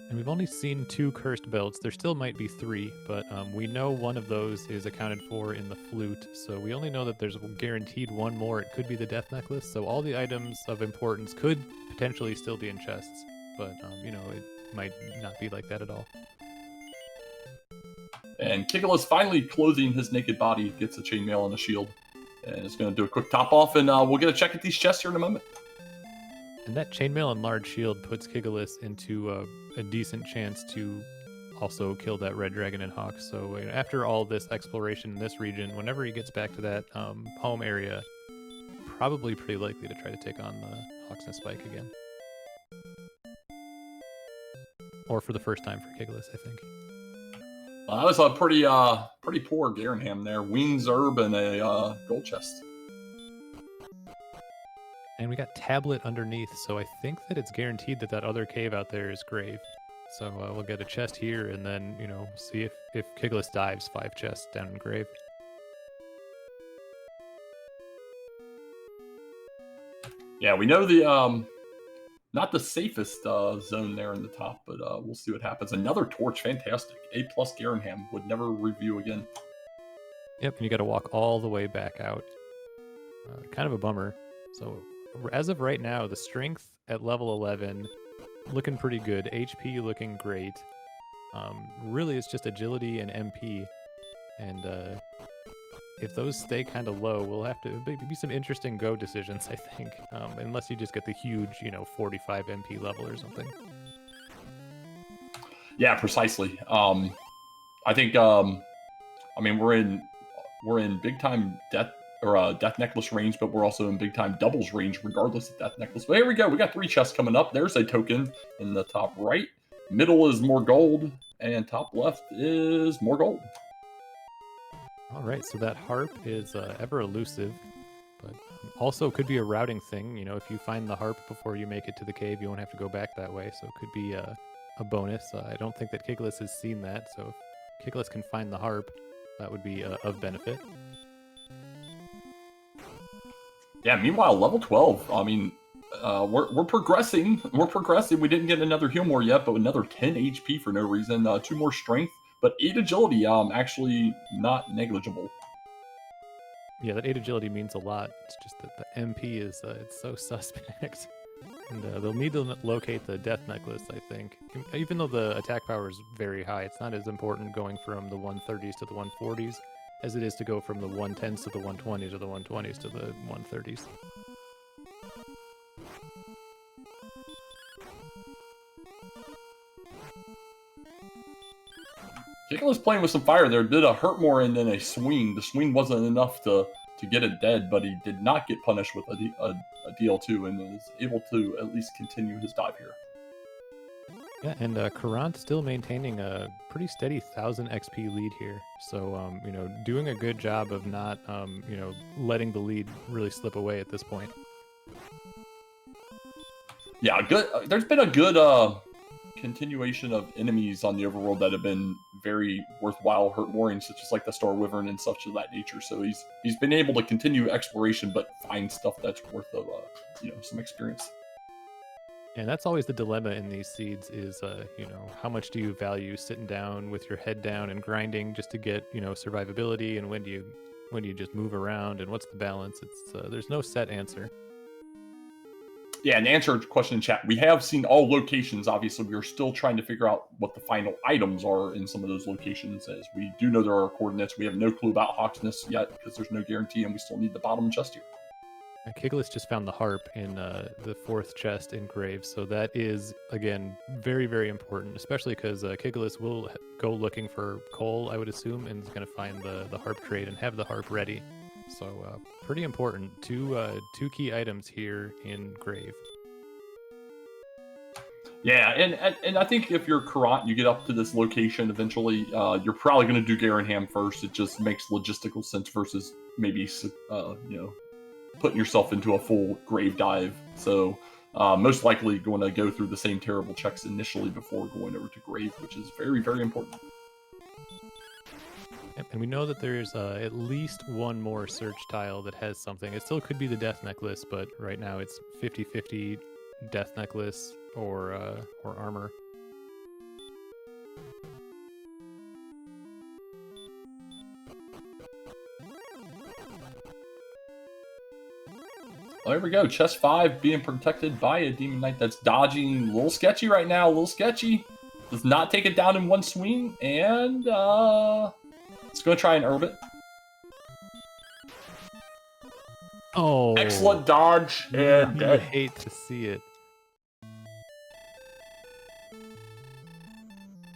And we've only seen 2 cursed belts. There still might be 3, but we know one of those is accounted for in the flute. So we only know that there's guaranteed one more. It could be the death necklace. So all the items of importance could potentially still be in chests, but you know, it might not be like that at all. And Kigalas finally clothing his naked body, gets a chainmail and a shield, and is going to do a quick top off, and we'll get a check at these chests here in a moment. And that chainmail and large shield puts Kigalas into a decent chance to also kill that red dragon and hawk. So you know, after all this exploration in this region, whenever he gets back to that home area, probably pretty likely to try to take on the Hawk's Nest Spike again. Or for the first time for Kigalas, I think. That was a pretty poor Garenham there. Wings herb and a gold chest. And we got Tablet underneath, so I think that it's guaranteed that that other cave out there is Grave. So we'll get a chest here, and then, you know, see if Kigalas dives 5 chests down in Grave. Yeah, we know the not the safest zone there in the top, but we'll see what happens. Another torch, fantastic. A+ Garenham would never review again. Yep, and you got to walk all the way back out. Kind of a bummer. So as of right now, the strength at level 11 looking pretty good. HP looking great. Really, it's just agility and MP. And if those stay kind of low, we'll have to be some interesting go decisions, I think. Unless you just get the huge, you know, 45 MP level or something. Yeah, precisely. I think I mean we're in big time death necklace range, but we're also in big time doubles range regardless of death necklace. But here we go. We got 3 chests coming up. There's a token in the top right. Middle is more gold, and top left is more gold. All right, so that harp is ever elusive, but also could be a routing thing. You know, if you find the harp before you make it to the cave, you won't have to go back that way. So it could be a bonus. I don't think that Kigalas has seen that. So if Kigalas can find the harp, that would be of benefit. Yeah, meanwhile, level 12, I mean, we're progressing. We're progressing. We didn't get another heal more yet, but another 10 HP for no reason. 2 more strength, but 8 agility, actually not negligible. Yeah, that 8 agility means a lot. It's just that the MP is, it's so suspect. And they'll need to locate the death necklace, I think. Even though the attack power is very high, it's not as important going from the 130s to the 140s as it is to go from the 110s to the 120s or the 120s to the 130s. Kigalas playing with some fire there. Did a hurt more and then a swing. The swing wasn't enough to get it dead, but he did not get punished with a DL2 and is able to at least continue his dive here. Yeah, and Caront still maintaining a pretty steady 1000 XP lead here. So, you know, doing a good job of not, you know, letting the lead really slip away at this point. Yeah, good. There's been a good continuation of enemies on the overworld that have been very worthwhile hurt-moring, such as like the Star Wyvern and such of that nature. So he's been able to continue exploration, but find stuff that's worth of you know, some experience. And that's always the dilemma in these seeds is, you know, how much do you value sitting down with your head down and grinding just to get, you know, survivability, and when do you just move around, and what's the balance? It's there's no set answer. Yeah, and to answer your question in chat, we have seen all locations. Obviously, we are still trying to figure out what the final items are in some of those locations, as we do know there are coordinates. We have no clue about Hawk's Nest yet because there's no guarantee, and we still need the bottom chest here. And Kigalas just found the harp in the 4th chest in Grave, so that is, again, very, very important, especially because Kigalas will go looking for coal, I would assume, and is going to find the harp trade and have the harp ready. So pretty important. Two key items here in Grave. Yeah, and I think if you're Caront, you get up to this location eventually. You're probably going to do Garenham first. It just makes logistical sense versus maybe putting yourself into a full grave dive. So most likely going to go through the same terrible checks initially before going over to grave, which is very, very important. And we know that there's at least one more search tile that has something. It still could be the death necklace, but right now it's 50-50 death necklace or armor. Well, there we go. Chest 5 being protected by a Demon Knight that's dodging. A little sketchy right now. A little sketchy. Does not take it down in one swing. And it's going to try and herb it. Oh. Excellent dodge. And you hate to see it.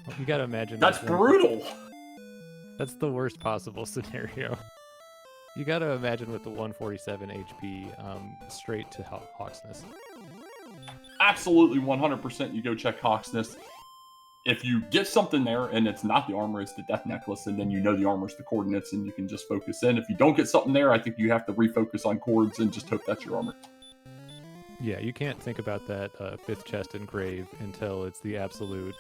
Well, you got to imagine. That's brutal. That's the worst possible scenario. You got to imagine with the 147 HP straight to Hawksness. Absolutely, 100% you go check Hawksness. If you get something there and it's not the armor, it's the death necklace, and then you know the armor's the coordinates and you can just focus in. If you don't get something there, I think you have to refocus on chords and just hope that's your armor. Yeah, you can't think about that 5th chest and grave until it's the absolute,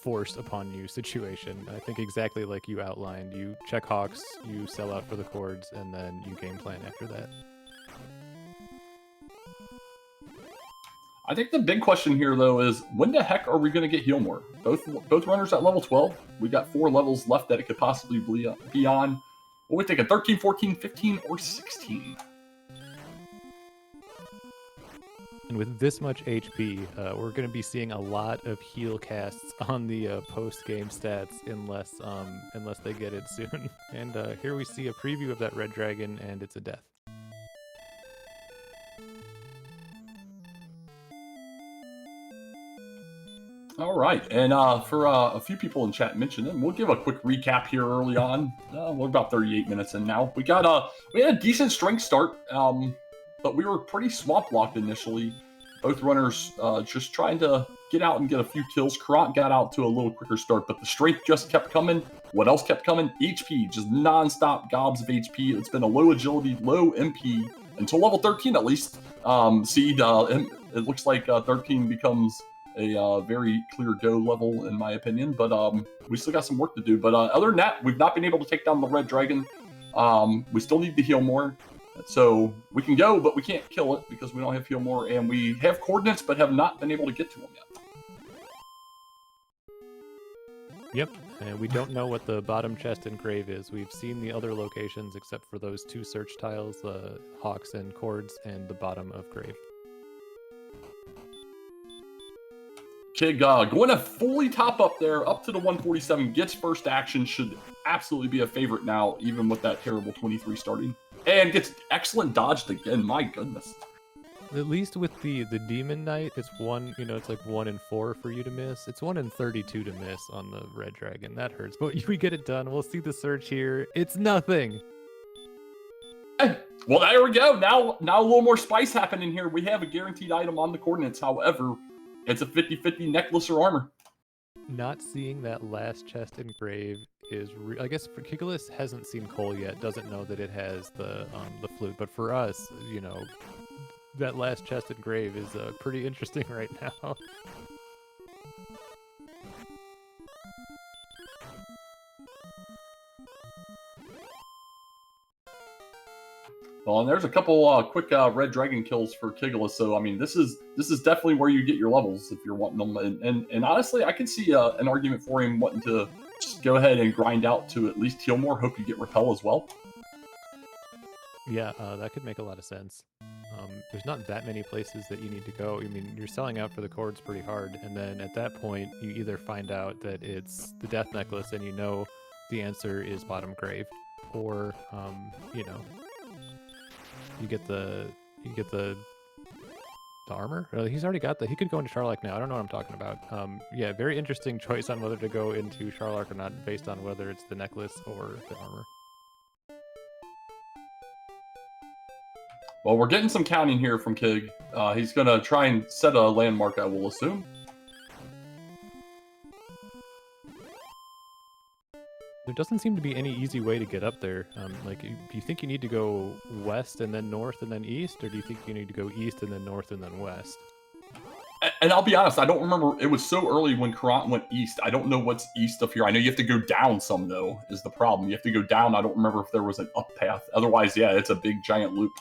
force upon you situation. I think exactly like you outlined. You check Hawks, you sell out for the chords, and then you game plan after that. I think the big question here, though, is when the heck are we going to get Heal More? Both runners at level 12. We got 4 levels left that it could possibly be on. What we thinking? 13, 14, 15, or 16? And with this much HP, we're going to be seeing a lot of heal casts on the post-game stats unless they get it soon. And here we see a preview of that red dragon, and it's a death. All right, and for a few people in chat mentioned it, we'll give a quick recap here early on. We're about 38 minutes in now. We had a decent strength start, but we were pretty swamp blocked initially. Both runners just trying to get out and get a few kills. Caront got out to a little quicker start, but the strength just kept coming. What else kept coming? HP, just non-stop gobs of HP. It's been a low agility, low MP until level 13 at least. Seed, it looks like 13 becomes a very clear go level in my opinion, but we still got some work to do. But other than that, we've not been able to take down the red dragon. We still need to heal more, so we can go, but we can't kill it because we don't have heal more, and we have coordinates but have not been able to get to them yet. Yep, and we don't know what the bottom chest and grave is. We've seen the other locations except for those 2 search tiles, Hawks and Chords, and the bottom of grave. Kig going to fully top up there, up to the 147, gets first action, should absolutely be a favorite now, even with that terrible 23 starting. And gets excellent dodged again, my goodness. At least with the Demon Knight, it's it's like 1 in 4 for you to miss. It's 1 in 32 to miss on the red dragon. That hurts, but we get it done. We'll see the search here. It's nothing. Well, there we go. Now a little more spice happening here. We have a guaranteed item on the coordinates. However, it's a 50-50 necklace or armor. Not seeing that last chest and grave is I guess for Kigalas hasn't seen Cole yet, doesn't know that it has the flute. But for us, that last chest and grave is pretty interesting right now. Well, and there's a couple quick red dragon kills for Kigalas. So I mean, this is definitely where you get your levels if you're wanting them. And honestly, I can see an argument for him wanting to just go ahead and grind out to at least heal more. Hope you get repel as well. Yeah, that could make a lot of sense. There's not that many places that you need to go. I mean, you're selling out for the chords pretty hard, and then at that point, you either find out that it's the death necklace, and the answer is bottom grave, or you get the armor. He's already got he could go into Charlark now. I don't know what I'm talking about. Yeah, very interesting choice on whether to go into Charlark or not, based on whether it's the necklace or the armor. Well, we're getting some counting here from Kig. He's going to try and set a landmark, I will assume. There doesn't seem to be any easy way to get up there. Like, do you think you need to go west and then north and then east, or do you think you need to go east and then north and then west? And I'll be honest, I don't remember. It was so early when Caront went east. I don't know what's east of here. I know you have to go down some, though, is the problem. You have to go down. I don't remember if there was an up path. Otherwise, yeah, it's a big, giant loop.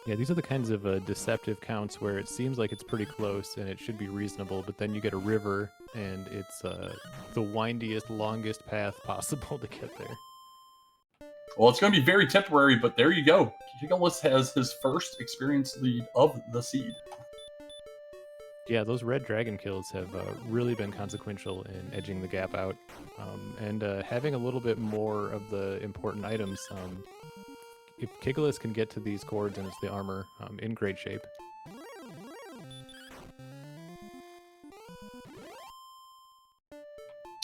Yeah, these are the kinds of deceptive counts where it seems like it's pretty close and it should be reasonable, but then you get a river and it's the windiest, longest path possible to get there. Well, it's going to be very temporary, but there you go. Kigalas has his first experience lead of the seed. Yeah, those red dragon kills have really been consequential in edging the gap out, and having a little bit more of the important items. If Kigalas can get to these cords and it's the armor, in great shape.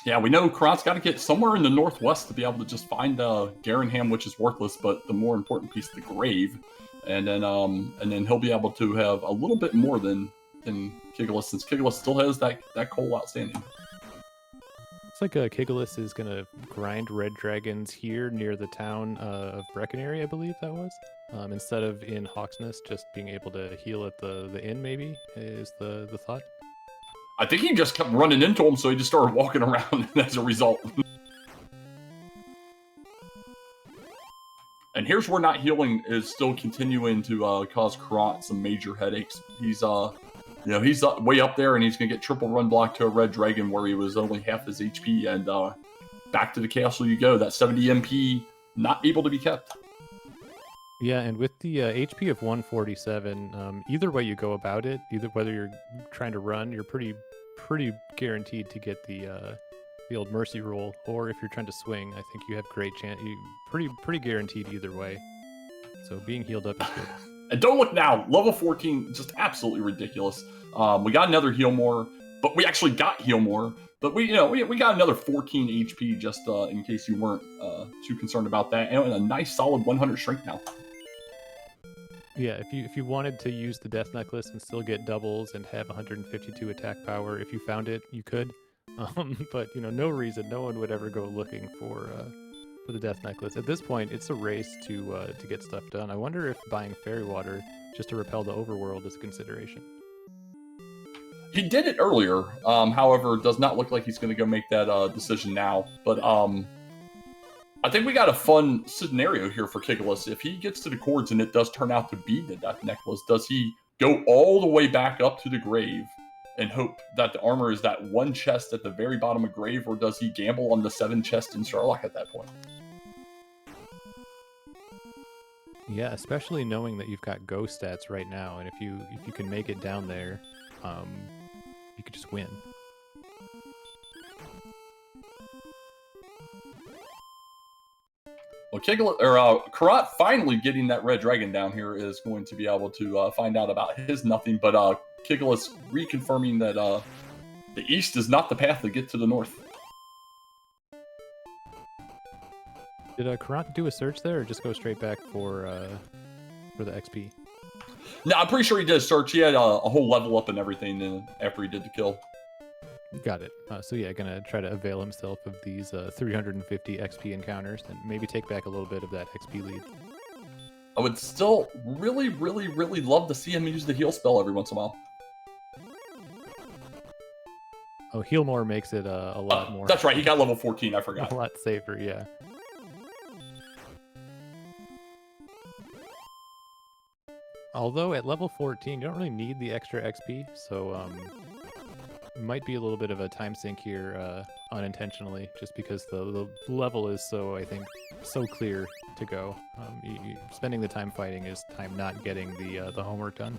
Yeah, we know Karont's got to get somewhere in the northwest to be able to just find Garenham, which is worthless, but the more important piece, the grave, and then he'll be able to have a little bit more than Kigalas, since Kigalas still has that coal outstanding. Looks like Kigalas is going to grind red dragons here near the town of Breckenary, I believe that was. Instead of in Hawksness, just being able to heal at the inn, maybe, is the thought. I think he just kept running into him, so he just started walking around as a result. And here's where not healing is still continuing to cause Caront some major headaches. He's he's way up there, and he's going to get triple run block to a red dragon where he was only half his HP, and back to the castle you go. That 70 MP not able to be kept. Yeah, and with the HP of 147, either way you go about it, either whether you're trying to run, you're pretty guaranteed to get the old mercy roll, or if you're trying to swing, I think you have great chance. You pretty guaranteed either way. So being healed up is good. And don't look now, level 14, just absolutely ridiculous. We got another heal more, but we actually got heal more. But we got another 14 HP just in case you weren't too concerned about that, and a nice solid 100 strength now. Yeah, if you wanted to use the death necklace and still get doubles and have 152 attack power, if you found it, you could. But no reason, no one would ever go looking for the death necklace. At this point, it's a race to get stuff done. I wonder if buying fairy water just to repel the overworld is a consideration. He did it earlier, however, it does not look like he's going to go make that decision now. But I think we got a fun scenario here for Kigalas. If he gets to the cords and it does turn out to be the death necklace, does he go all the way back up to the grave and hope that the armor is that one chest at the very bottom of grave, or does he gamble on the 7 chest in Sherlock at that point? Yeah, especially knowing that you've got ghost stats right now, and if you can make it down there, you could just win. Well, Caront finally getting that red dragon down here is going to be able to find out about his nothing, but Kigalas reconfirming that the east is not the path to get to the north. Did Caront do a search there, or just go straight back for the XP? No, I'm pretty sure he did a search. He had a whole level up and everything after he did the kill. Got it. So yeah, gonna try to avail himself of these 350 XP encounters and maybe take back a little bit of that XP lead. I would still really, really, really love to see him use the heal spell every once in a while. Oh, heal more makes it a lot more. That's right, he got level 14, I forgot. A lot safer, yeah. Although at level 14, you don't really need the extra XP, so might be a little bit of a time sink here unintentionally, just because the level is so, I think, so clear to go. Spending the time fighting is time not getting the homework done.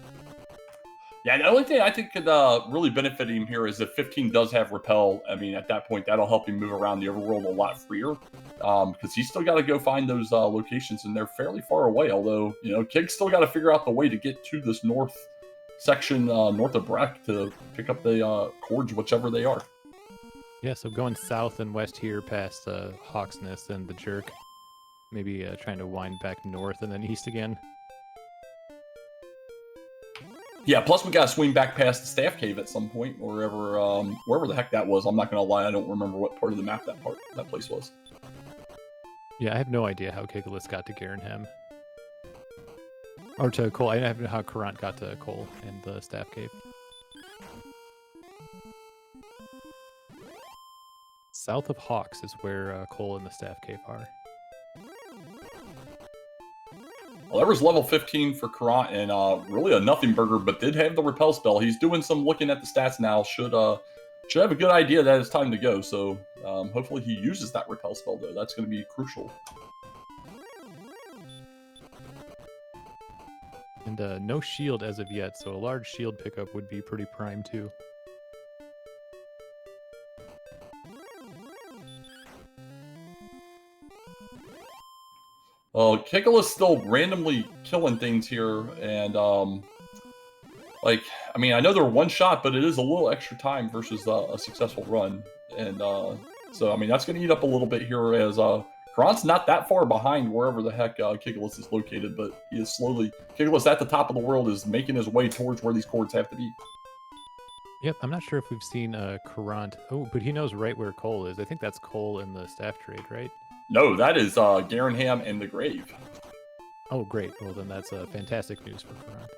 Yeah, the only thing I think could really benefit him here is if 15 does have repel. I mean, at that point, that'll help him move around the overworld a lot freer, because he's still got to go find those locations, and they're fairly far away. Although, Kig's still got to figure out the way to get to this north section north of Breck to pick up the cords, whichever they are. Yeah, so going south and west here past Hawk's Nest and the Jerk. Maybe trying to wind back north and then east again. Yeah, plus we got to swing back past the Staff Cave at some point, or wherever the heck that was. I'm not going to lie, I don't remember what part of the map that place was. Yeah, I have no idea how Kigalas got to Garenham. Or to Cole. I don't know how Caront got to Cole and the Staff Cave. South of Hawks is where Cole and the Staff Cave are. Well, there was level 15 for Caront, and really a nothing burger, but did have the repel spell. He's doing some looking at the stats now. Should have a good idea that it's time to go. So hopefully he uses that repel spell, though. That's going to be crucial. And no shield as of yet, so a large shield pickup would be pretty prime too. Kigalas still randomly killing things here, and I mean, I know they're one shot, but it is a little extra time versus a successful run, and so I mean that's going to eat up a little bit here as Caront's not that far behind wherever the heck Kigalas is located, but he is slowly Kigalas at the top of the world is making his way towards where these cords have to be. Yep, I'm not sure if we've seen Caront. Oh, but he knows right where Cole is. I think that's Cole in the staff trade, right? No, that is Garenham and the Grave. Oh, great. Well, then that's fantastic news for Caront.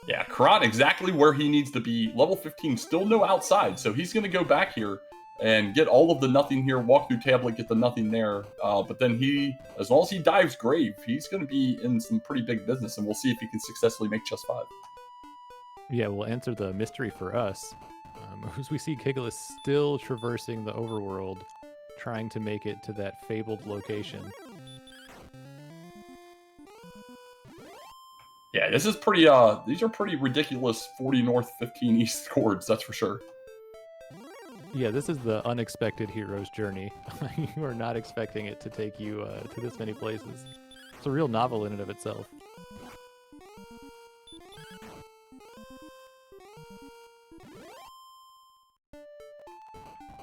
Yeah, Caront exactly where he needs to be. Level 15, still no outside, so he's going to go back here and get all of the nothing here, walk through tablet, get the nothing there. But then as long as he dives Grave, he's going to be in some pretty big business, and we'll see if he can successfully make chest 5. Yeah, we'll answer the mystery for us. As we see Kigalas still traversing the overworld, trying to make it to that fabled location. Yeah, this is pretty, these are pretty ridiculous 40 north, 15 east chords, that's for sure. Yeah, this is the unexpected hero's journey. You are not expecting it to take you to this many places. It's a real novel in and of itself.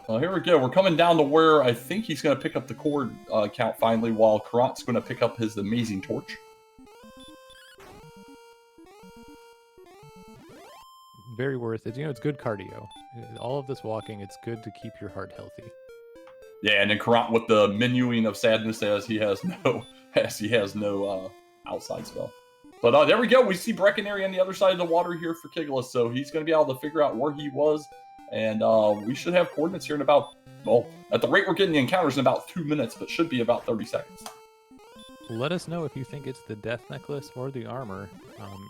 Well, here we go. We're coming down to where I think he's going to pick up the chord count finally, while Caront's going to pick up his amazing torch. Very worth it. You know, it's good cardio. All of this walking, it's good to keep your heart healthy. Yeah, and then Caront with the menuing of sadness as he has no outside spell. But there we go. We see Breckenary on the other side of the water here for Kigalas, so he's going to be able to figure out where he was, and we should have coordinates here in about, well, at the rate we're getting the encounters in about 2 minutes, but should be about 30 seconds. Let us know if you think it's the death necklace or the armor.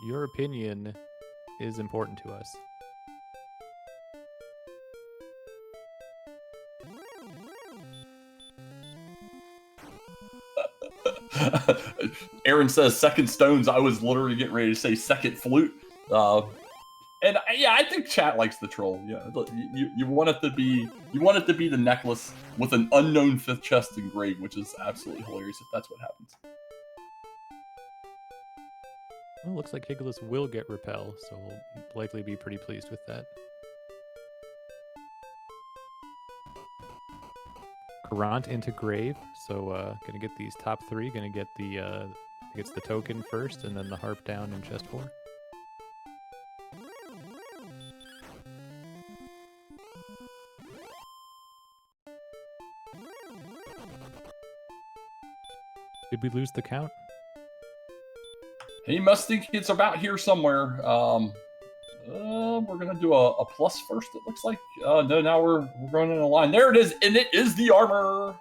Your opinion is important to us. Aaron says second stones. I was literally getting ready to say second flute. And yeah, I think chat likes the troll. Yeah, you want it to be the necklace with an unknown fifth chest engraved, which is absolutely hilarious if that's what happens. Well, looks like Kigalas will get repel, so we'll likely be pretty pleased with that. Caront into Grave, so gonna get these top 3. Gonna get gets the token first, and then the harp down in chest 4. Did we lose the count? He must think it's about here somewhere. We're gonna do a plus first. It looks like. No, now we're running a line. There it is, and it is the armor.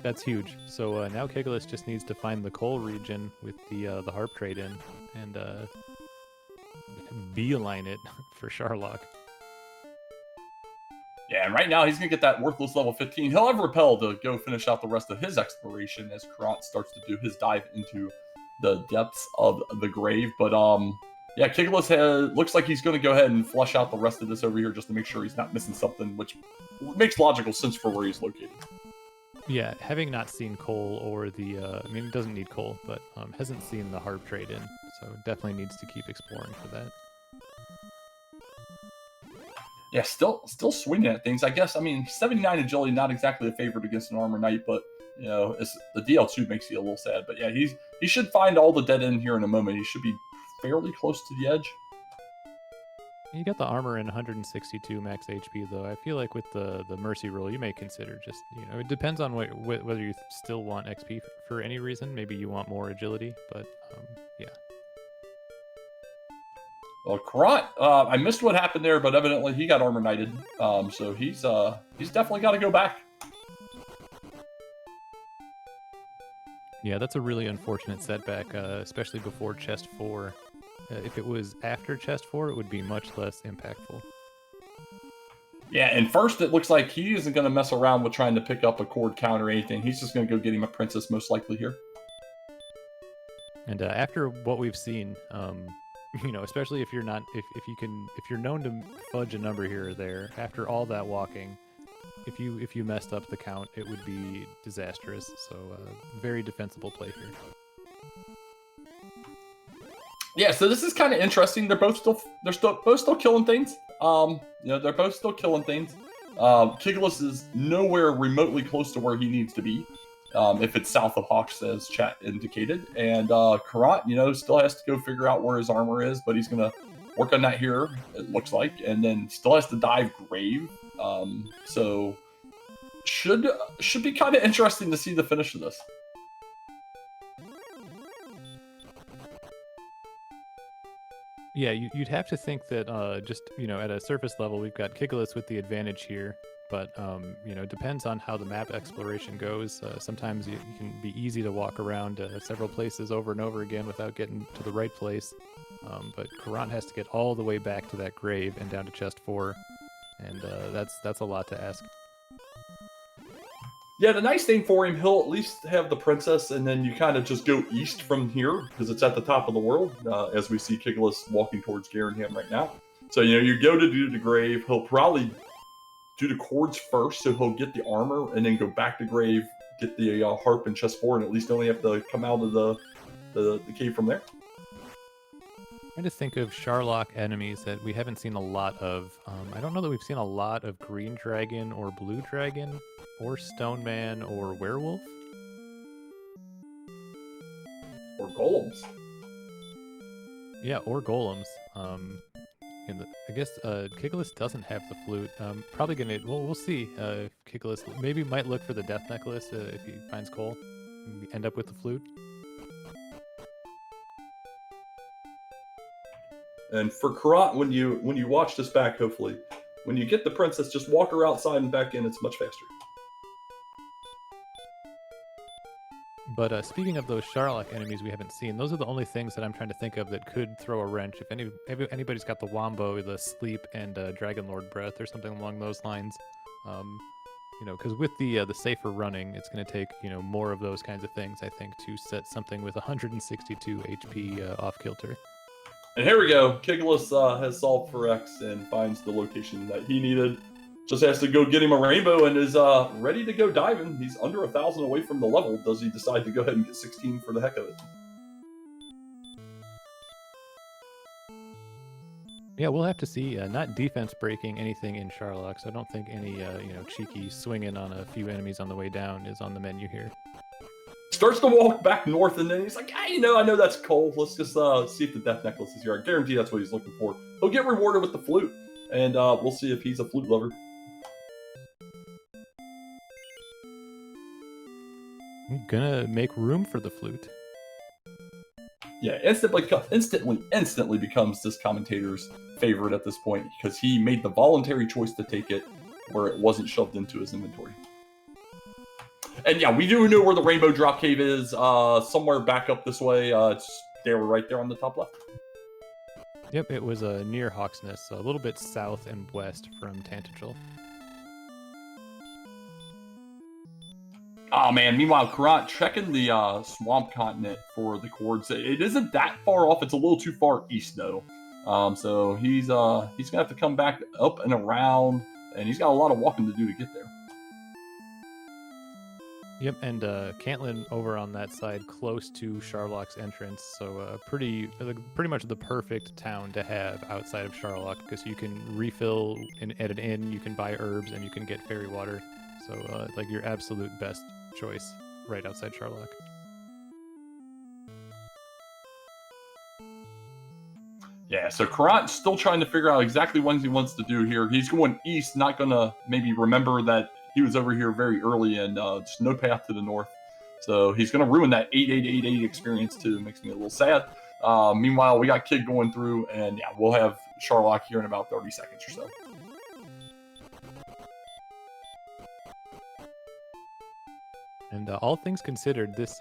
That's huge. So now Kigalas just needs to find the coal region with the harp trade in, and beeline it for Sharlock. Yeah, and right now he's gonna get that worthless level 15. He'll have repel to go finish out the rest of his exploration as Caront starts to do his dive into the depths of the grave. But yeah, Kigalas looks like he's going to go ahead and flush out the rest of this over here just to make sure he's not missing something, which makes logical sense for where he's located. Yeah, having not seen Cole or the, I mean, it doesn't need Cole, but hasn't seen the harp trade in, so definitely needs to keep exploring for that. Yeah, still swinging at things. I guess, I mean, 79 agility, not exactly a favorite against an armor knight, but, you know, it's, the DL2 makes you a little sad. But yeah, he should find all the dead end here in a moment. He should be fairly close to the edge. You got the armor in 162 max HP, though. I feel like with the mercy roll, you may consider just, you know, it depends on whether you still want XP for any reason. Maybe you want more agility, but yeah. Well, Caront, I missed what happened there, but evidently he got armor knighted. So he's definitely got to go back. Yeah, that's a really unfortunate setback, especially before chest 4. If it was after chest 4, it would be much less impactful. Yeah, and first it looks like he isn't going to mess around with trying to pick up a cord count or anything. He's just going to go get him a princess, most likely here. And after what we've seen, you know, especially if you're not, if you're known to fudge a number here or there, after all that walking, if you messed up the count, it would be disastrous. So very defensible play here. Yeah, so this is kind of interesting. They're both still killing things. You know, they're both still killing things. Kigalas is nowhere remotely close to where he needs to be. If it's south of Hawks, as chat indicated. And Caront, you know, still has to go figure out where his armor is, but he's going to work on that here, it looks like. And then still has to dive Grave. So should be kind of interesting to see the finish of this. Yeah, you'd have to think that just, you know, at a surface level, we've got Kigalas with the advantage here. But, you know, it depends on how the map exploration goes. Sometimes it can be easy to walk around several places over and over again without getting to the right place. But Caront has to get all the way back to that grave and down to chest 4. And that's a lot to ask. Yeah, the nice thing for him, he'll at least have the princess, and then you kind of just go east from here, because it's at the top of the world, as we see Kigalas walking towards Garenham right now. So, you know, you go to do the grave, he'll probably do the cords first, so he'll get the armor, and then go back to grave, get the harp and chest 4, and at least only have to come out of the cave from there. I'm trying to think of Sharlock enemies that we haven't seen a lot of. I don't know that we've seen a lot of Green Dragon or Blue Dragon or Stone Man or Werewolf. Or golems. Yeah, or golems. I guess Kigalas doesn't have the flute. Probably gonna. Well, we'll see. Kigalas maybe might look for the death necklace if he finds Cole and end up with the flute. And for Caront, when you watch this back, hopefully, when you get the princess, just walk her outside and back in. It's much faster. But speaking of those Sharlock enemies we haven't seen, those are the only things that I'm trying to think of that could throw a wrench. If anybody's got the Wombo, the Sleep, and Dragon Lord Breath or something along those lines, you know, because with the safer running, it's going to take, you know, more of those kinds of things, I think, to set something with 162 HP off kilter. And here we go. Kigalas has solved for X and finds the location that he needed. Just has to go get him a rainbow and is ready to go diving. He's under 1,000 away from the level. Does he decide to go ahead and get 16 for the heck of it? Yeah, we'll have to see. Not defense breaking anything in Sharlock, so I don't think any you know, cheeky swinging on a few enemies on the way down is on the menu here. Starts to walk back north, and then he's like, you know, I know that's Cole. Let's just see if the death necklace is here. I guarantee that's what he's looking for. He'll get rewarded with the flute, and we'll see if he's a flute lover. I'm gonna make room for the flute. Yeah, instantly becomes this commentator's favorite at this point, because he made the voluntary choice to take it where it wasn't shoved into his inventory. And yeah, we do know where the Rainbow Drop Cave is, somewhere back up this way. They were right there on the top left. Yep, it was near Hawksness, a little bit south and west from Tantagel. Oh man, meanwhile, Caront checking the Swamp Continent for the cords. It isn't that far off, it's a little too far east though. So he's gonna have to come back up and around, and he's got a lot of walking to do to get there. Yep, and Cantlin over on that side, close to Charlock's entrance, so pretty much the perfect town to have outside of Charlock, because you can refill at an inn, you can buy herbs, and you can get fairy water. So like your absolute best choice right outside Charlock. Yeah, so Caront still trying to figure out exactly what he wants to do here. He's going east, not going to maybe remember that he was over here very early and just no path to the north. So he's going to ruin that 8888 experience too. Makes me a little sad. Meanwhile, we got Kid going through, and yeah, we'll have Charlock here in about 30 seconds or so. And all things considered, this,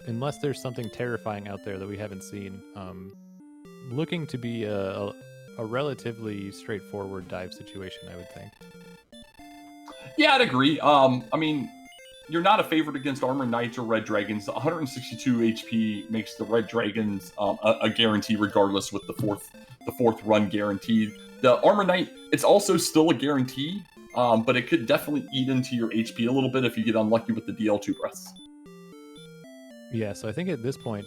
unless there's something terrifying out there that we haven't seen, looking to be a relatively straightforward dive situation, I would think. Yeah, I'd agree. I mean, you're not a favorite against Armor Knights or Red Dragons. 162 HP makes the Red Dragons a guarantee, regardless, with the fourth run guarantee. The Armor Knight, it's also still a guarantee, but it could definitely eat into your HP a little bit if you get unlucky with the DL2 breaths. Yeah, so I think at this point,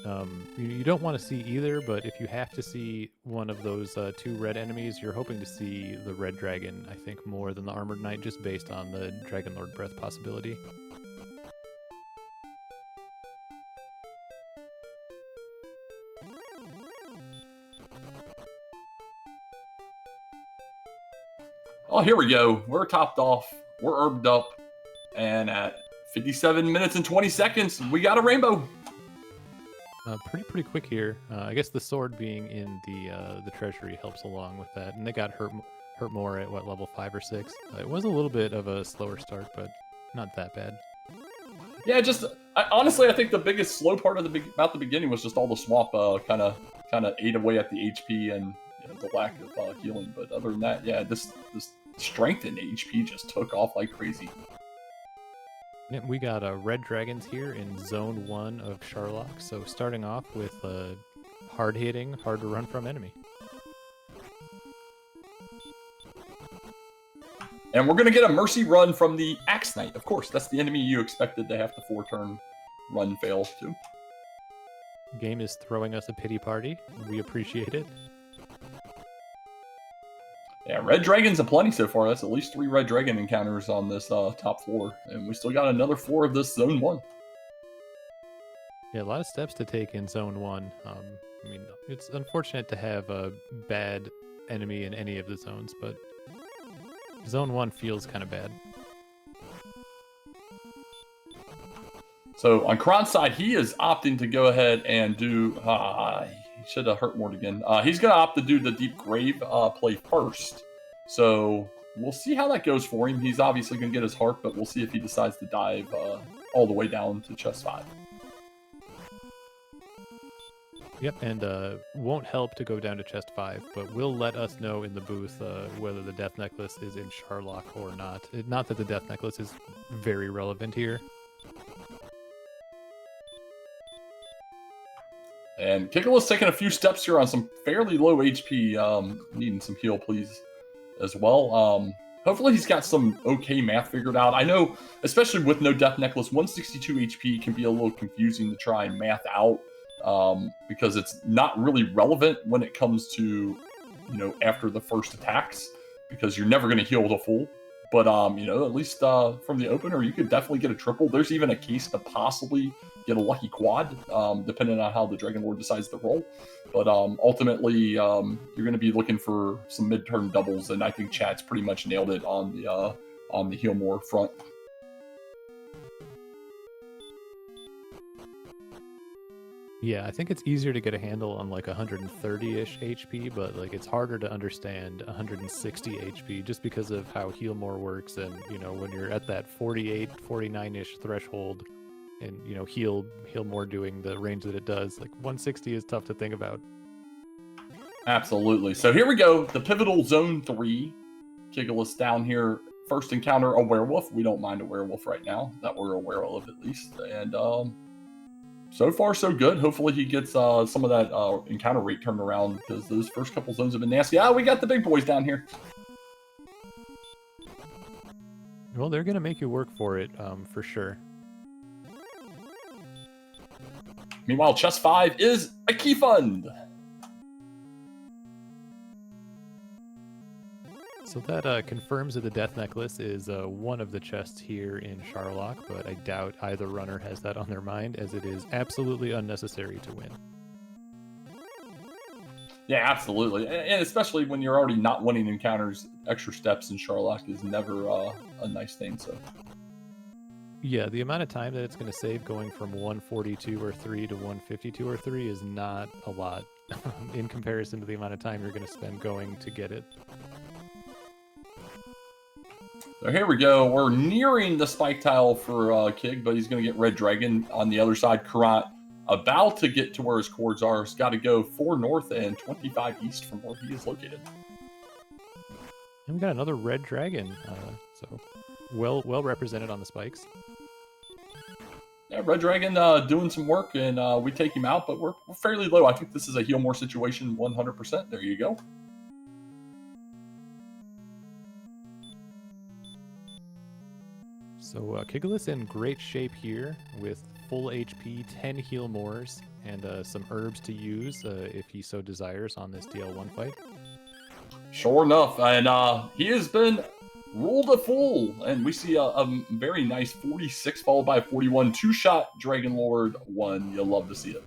you don't want to see either, but if you have to see one of those two red enemies, you're hoping to see the Red Dragon, I think, more than the Armored Knight, just based on the Dragon Lord Breath possibility. Oh, here we go. We're topped off. We're herbed up. And at 57 minutes and 20 seconds, we got a rainbow. Pretty quick here. I guess the sword being in the treasury helps along with that, and they got hurt more at what, level 5 or 6. It was a little bit of a slower start, but not that bad. Yeah, honestly, I think the biggest slow part of about the beginning was just all the swamp kind of ate away at the HP and the lack of healing. But other than that, yeah, this strength and HP just took off like crazy. Yeah, we got Red Dragons here in Zone 1 of Charlock, so starting off with hard-hitting, hard-to-run-from enemy. And we're going to get a Mercy run from the Axe Knight. Of course, that's the enemy you expected to have the 4-turn run fail to. Game is throwing us a pity party. We appreciate it. Yeah, Red Dragons aplenty so far. That's at least 3 Red Dragon encounters on this top floor. And we still got another 4 of this Zone 1. Yeah, a lot of steps to take in Zone 1. I mean, it's unfortunate to have a bad enemy in any of the zones, but Zone 1 feels kind of bad. So on Caront's side, he is opting to go ahead and do... he should have hurt more again. He's going to opt to do the Deep Grave play first. So we'll see how that goes for him. He's obviously going to get his heart, but we'll see if he decides to dive all the way down to chest 5. Yep, and won't help to go down to chest 5, but will let us know in the booth whether the Death Necklace is in Charlock or not. Not that the Death Necklace is very relevant here. And Kigalas taking a few steps here on some fairly low HP, needing some heal, please, as well. Hopefully he's got some okay math figured out. I know, especially with no Death Necklace, 162 HP can be a little confusing to try and math out, because it's not really relevant when it comes to, after the first attacks, because you're never going to heal the full. But, at least from the opener, you could definitely get a triple. There's even a case to possibly get a lucky quad, depending on how the Dragon Lord decides to roll. But ultimately, you're going to be looking for some mid-turn doubles, and I think Chad's pretty much nailed it on the heal more front. Yeah, I think it's easier to get a handle on like 130-ish HP, but like it's harder to understand 160 HP just because of how heal more works, and when you're at that 48, 49-ish threshold, and heal more doing the range that it does, like 160 is tough to think about. Absolutely. So here we go, the pivotal Zone 3. Kigalas down here. First encounter a werewolf. We don't mind a werewolf right now, that we're aware of at least. And so far so good. Hopefully he gets some of that encounter rate turned around, because those first couple zones have been nasty. We got the big boys down here. Well, they're going to make you work for it, for sure. Meanwhile, chest 5 is a key fund. So that confirms that the Death Necklace is one of the chests here in Charlock, but I doubt either runner has that on their mind, as it is absolutely unnecessary to win. Yeah, absolutely. And especially when you're already not winning encounters, extra steps in Charlock is never a nice thing. So. Yeah, the amount of time that it's going to save going from 142 or 3 to 152 or 3 is not a lot in comparison to the amount of time you're going to spend going to get it. So here we go. We're nearing the spike tile for Kig, but he's going to get Red Dragon on the other side. Caront about to get to where his cords are. He's got to go 4 north and 25 east from where he is located. And we got another Red Dragon, so well represented on the spikes. Yeah, Red Dragon doing some work, and we take him out, but we're fairly low. I think this is a heal more situation 100%. There you go. So Kigalas in great shape here with full HP, 10 heal mores, and some herbs to use if he so desires on this DL1 fight. Sure enough, and he has been ruled a fool, and we see a very nice 46 followed by 41 two-shot Dragon Lord 1. You'll love to see it.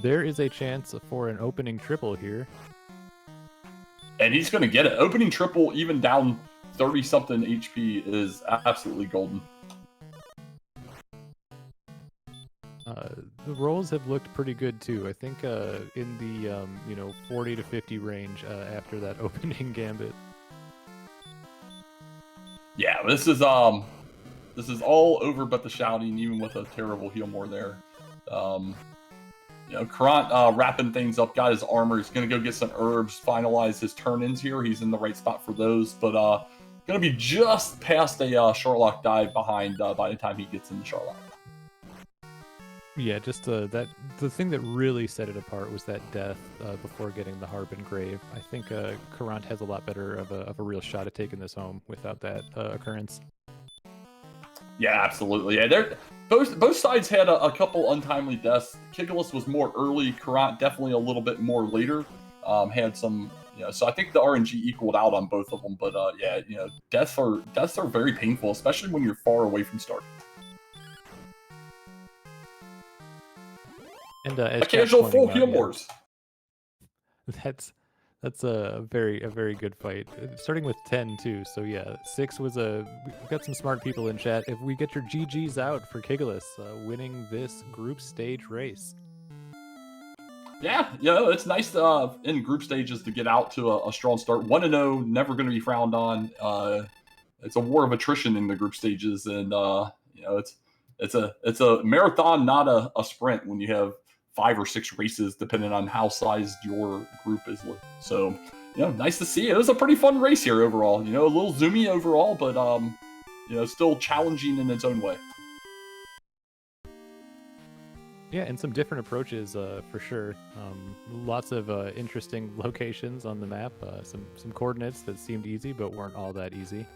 There is a chance for an opening triple here. And he's going to get it. Opening triple, even down 30-something HP, is absolutely golden. The rolls have looked pretty good too. I think in the 40 to 50 range after that opening gambit. Yeah, this is all over but the shouting, even with a terrible heal more there. Caront wrapping things up, got his armor. He's going to go get some herbs, finalize his turn-ins here. He's in the right spot for those, but going to be just past a Charlock dive behind by the time he gets into Charlock. Yeah, just the thing that really set it apart was that death before getting the Harbin Grave. I think Caront has a lot better of a real shot at taking this home without that occurrence. Yeah, absolutely. Yeah, both sides had a couple untimely deaths. Kigalas was more early. Caront definitely a little bit more later. Had some, so I think the RNG equaled out on both of them. But deaths are very painful, especially when you're far away from start. And a casual full heal mores. That's a very good fight. Starting with 10 too. So yeah, 6 was we've got some smart people in chat. If we get your GGs out for Kigalas winning this group stage race. Yeah, it's nice in group stages to get out to a strong start. 1-0, never going to be frowned on. It's a war of attrition in the group stages, and it's a marathon, not a sprint when you have 5 or 6 races, depending on how sized your group is. So, nice to see. It was a pretty fun race here overall. A little zoomy overall, but still challenging in its own way. Yeah, and some different approaches for sure. Lots of interesting locations on the map. Some coordinates that seemed easy, but weren't all that easy.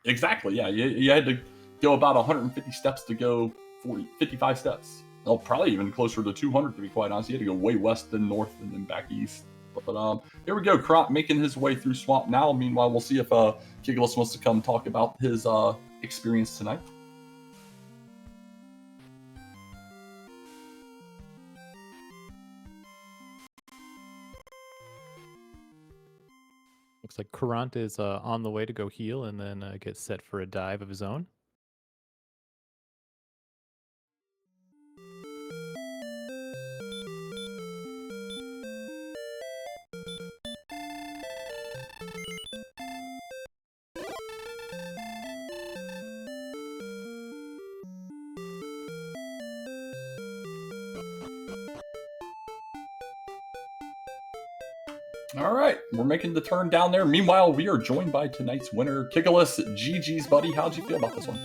Exactly. Yeah, you had to go about 150 steps to go 55 steps. Well, probably even closer to 200 to be quite honest. You had to go way west, then north, and then back east. But here we go. Caront making his way through Swamp now. Meanwhile, we'll see if Kigalas wants to come talk about his experience tonight. Looks like Caront is on the way to go heal and then get set for a dive of his own. All right, we're making the turn down there. Meanwhile, we are joined by tonight's winner, Kigalas. GG's, buddy. How'd you feel about this one?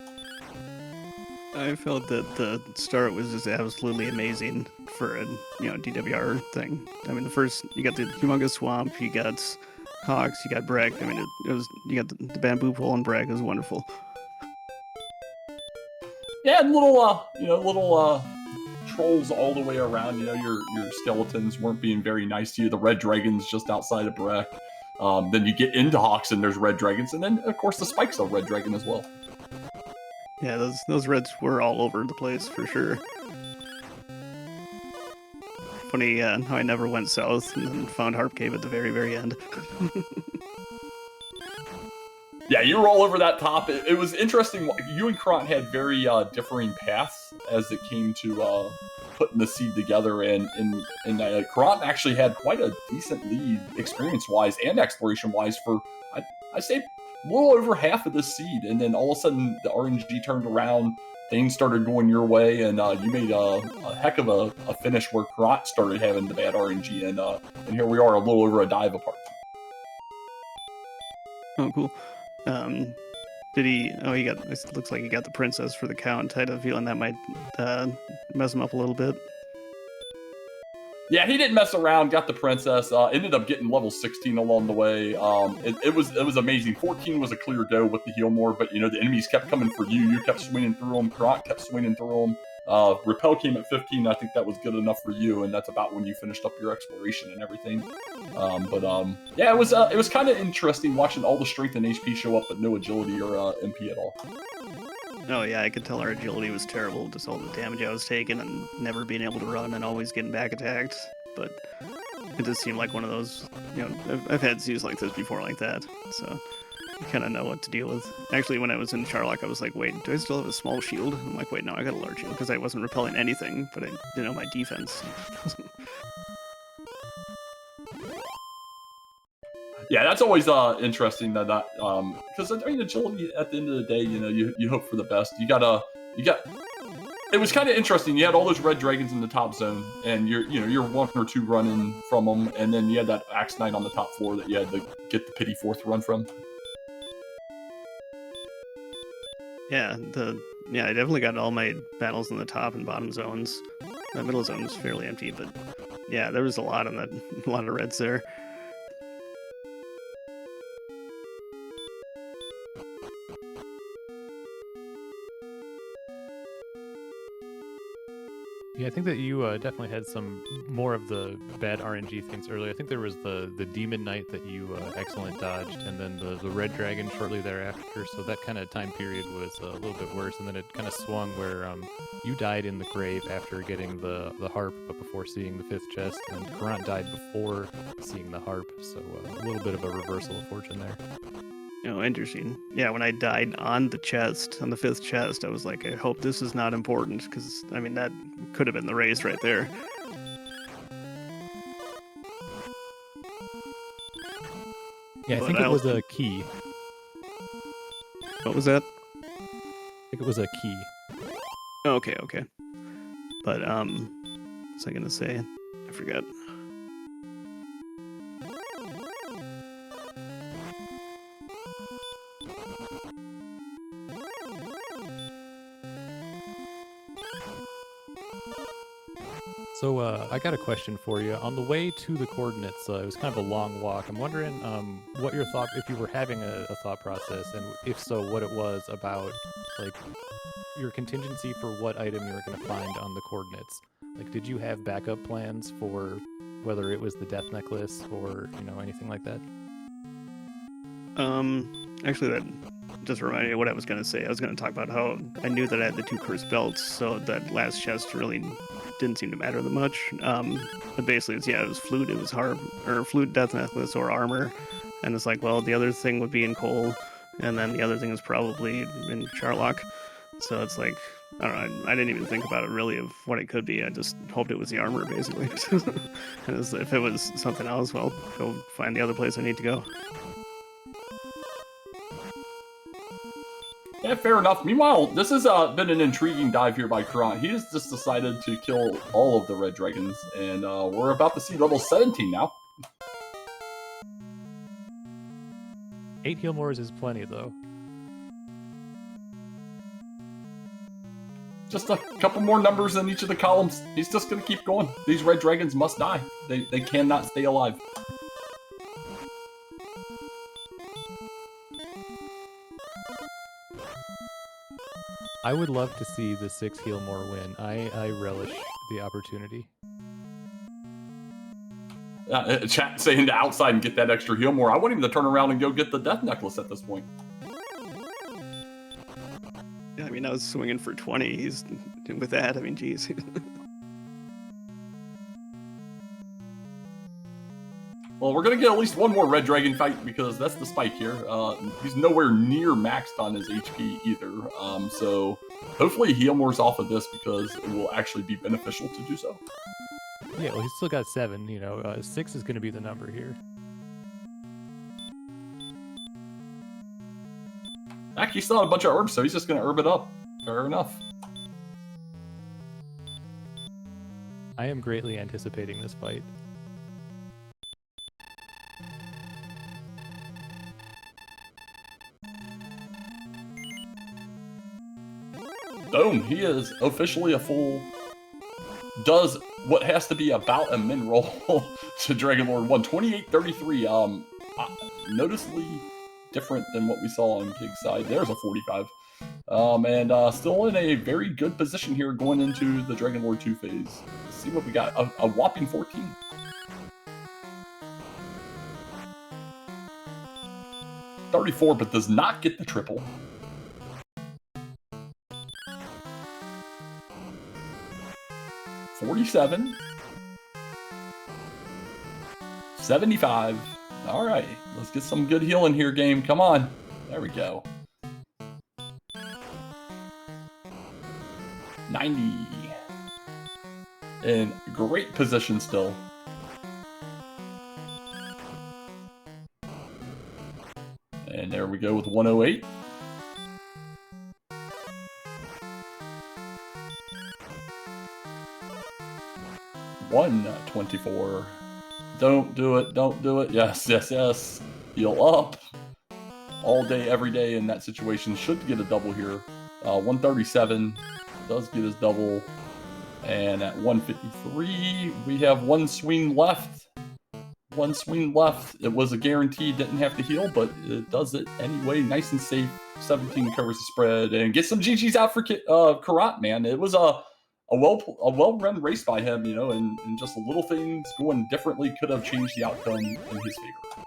I felt that the start was just absolutely amazing for a DWR thing. I mean, you got the humongous swamp, you got hawks, you got Bragg. I mean, you got the bamboo pole and Bragg. It was wonderful. Yeah, and little trolls all the way around. Your skeletons weren't being very nice to you. The red dragons just outside of Breck. Then you get into Hawks and there's red dragons, and then of course the spikes of red dragon as well. Yeah, those reds were all over the place for sure. Funny how I never went south and then found Harp Cave at the very, very end. Yeah, you were all over that top. It was interesting. You and Caront had very differing paths as it came to putting the seed together, and Caront actually had quite a decent lead experience-wise and exploration-wise for, I say, a little over half of the seed, and then all of a sudden the RNG turned around, things started going your way, and you made a heck of a finish where Caront started having the bad RNG, and here we are a little over a dive apart. Oh, cool. Did he? Oh, it looks like he got the princess for the count. I had a feeling that might mess him up a little bit. Yeah, he didn't mess around. Got the princess. Ended up getting level 16 along the way. It was amazing. 14 was a clear go with the Healmore, but the enemies kept coming for you. You kept swinging through them. Caront kept swinging through them. Repel came at 15. I think that was good enough for you, and that's about when you finished up your exploration and everything. Yeah, it was kind of interesting watching all the strength and HP show up, but no agility or MP at all. Oh yeah, I could tell our agility was terrible, just all the damage I was taking and never being able to run and always getting back attacked. But it does seem like one of those, I've had Zeus like this before like that, so I kind of know what to deal with. Actually, when I was in Charlock, I was like, wait, do I still have a small shield? I'm like, wait, no, I got a large shield, because I wasn't repelling anything, but I didn't know my defense. Yeah, that's always interesting that because agility at the end of the day, you hope for the best. It was kind of interesting. You had all those red dragons in the top zone, and you're one or two running from them, and then you had that Axe Knight on the top floor that you had to get the pity fourth run from. Yeah, I definitely got all my battles in the top and bottom zones. The middle zone was fairly empty, but yeah, there was a lot of reds there. Yeah, I think that you definitely had some more of the bad RNG things earlier. I think there was the Demon Knight that you excellent dodged, and then the Red Dragon shortly thereafter. So that kind of time period was a little bit worse, and then it kind of swung where you died in the grave after getting the harp, but before seeing the fifth chest, and Caront died before seeing the harp. So a little bit of a reversal of fortune there. Oh, interesting. Yeah, when I died on the fifth chest, I was like, I hope this is not important, because, that could have been the race right there. Yeah, I think it was a key. What was that? I think it was a key. Okay. But, what was I gonna say? I forgot. So I got a question for you. On the way to the coordinates, it was kind of a long walk. I'm wondering what your thought, if you were having a thought process, and if so, what it was about, like, your contingency for what item you were going to find on the coordinates. Like, did you have backup plans for whether it was the death necklace or, anything like that? Actually, that just reminded me of what I was going to say. I was going to talk about how I knew that I had the 2 cursed belts, so that last chest really didn't seem to matter that much. But basically, it was flute, it was harp, or flute, death necklace, or armor. And it's like, well, the other thing would be in Cole, and then the other thing is probably in Charlock. So it's like, I don't know, I didn't even think about it really of what it could be. I just hoped it was the armor, basically. And if it was something else, well, go find the other place I need to go. Yeah, fair enough. Meanwhile, this has been an intriguing dive here by Caront. He has just decided to kill all of the red dragons, and we're about to see level 17 now. 8 Healmores is plenty, though. Just a couple more numbers in each of the columns. He's just going to keep going. These red dragons must die. They cannot stay alive. I would love to see the 6 heal more win. I relish the opportunity. Chat saying to outside and get that extra heal more. I want him to turn around and go get the death necklace at this point. Yeah, I mean, I was swinging for 20. He's with that. I mean, geez. Well, we're going to get at least one more Red Dragon fight because that's the spike here. He's nowhere near maxed on his HP either. So hopefully heal more's off of this because it will actually be beneficial to do so. Yeah, well, he's still got 7. 6 is going to be the number here. Actually, he's still on a bunch of herbs, so he's just going to herb it up. Fair enough. I am greatly anticipating this fight. Boom, he is officially a full... Does what has to be about a min roll to Dragon Lord 1. 28-33, noticeably different than what we saw on Kig's side. There's a 45. And still in a very good position here going into the Dragon Lord 2 phase. Let's see what we got. A whopping 14. $34, but does not get the triple. $47. $75. All right, let's get some good healing here, game. Come on. There we go. 90. In great position still. And there we go with 108. $124. Don't do it. Don't do it. Yes, yes, yes. Heal up. All day, every day in that situation. Should get a double here. 137 does get his double. And at 153, we have one swing left. One swing left. It was a guarantee, didn't have to heal, but it does it anyway. Nice and safe. 17 covers the spread. And get some GGs out for Caront, man. It was a well-run race by him, and just little things going differently could have changed the outcome in his favor.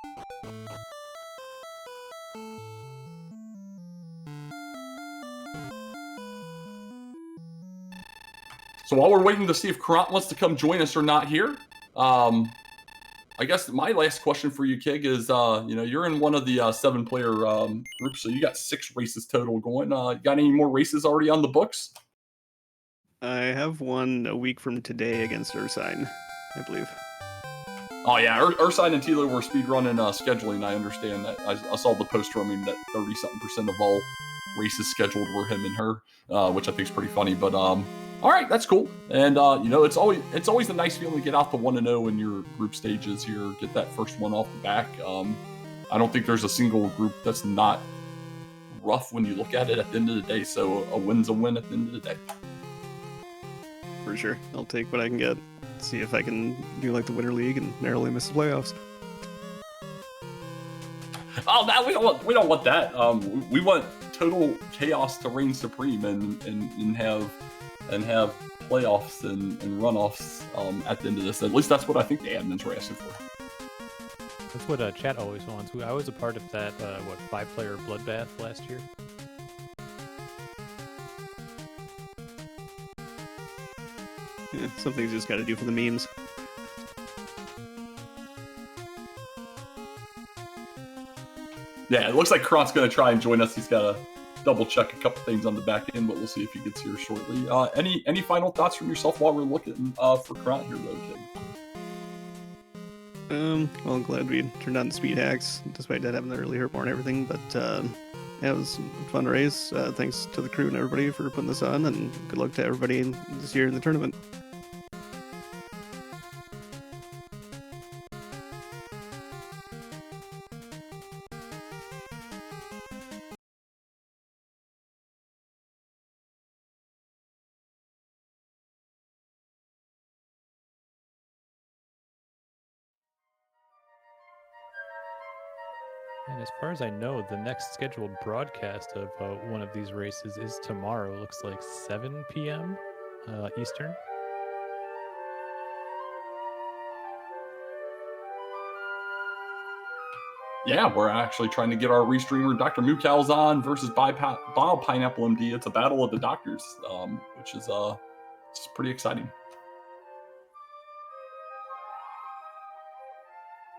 So while we're waiting to see if Caront wants to come join us or not here, I guess my last question for you, Kig, is you're in one of the 7-player groups, so you got 6 races total going. Got any more races already on the books? I have one a week from today against Ursine, I believe. Oh yeah, Ursine and Tilo were speedrunning scheduling. I understand that. I saw the post from him that 30-something% of all races scheduled were him and her, which I think is pretty funny. But all right, that's cool. And it's always a nice feeling to get out to 1-0 in your group stages here. Get that first one off the back. I don't think there's a single group that's not rough when you look at it at the end of the day. So a win's a win at the end of the day. For sure. I'll take what I can get. See if I can do like the Winter League and narrowly miss the playoffs. Oh, no, we don't want that. We want total chaos to reign supreme and have playoffs and runoffs at the end of this. At least that's what I think the admins were asking for. That's what chat always wants. I was a part of that 5-player bloodbath last year. Yeah, some things you just gotta do for the memes. Yeah, it looks like Caront's going to try and join us. He's got to double check a couple things on the back end, but we'll see if he gets here shortly. Any final thoughts from yourself while we're looking for Caront here, though, Kig? Well, I'm glad we turned on the speed hacks, despite that having the early hurt more and everything. But yeah, it was a fun race. Thanks to the crew and everybody for putting this on, and good luck to everybody this year in the tournament. And as far as I know, the next scheduled broadcast of one of these races is tomorrow. Looks like 7 p.m. Eastern. Yeah, we're actually trying to get our restreamer Dr. Mukals on versus Bob Pineapple MD. It's a battle of the doctors, which is just pretty exciting.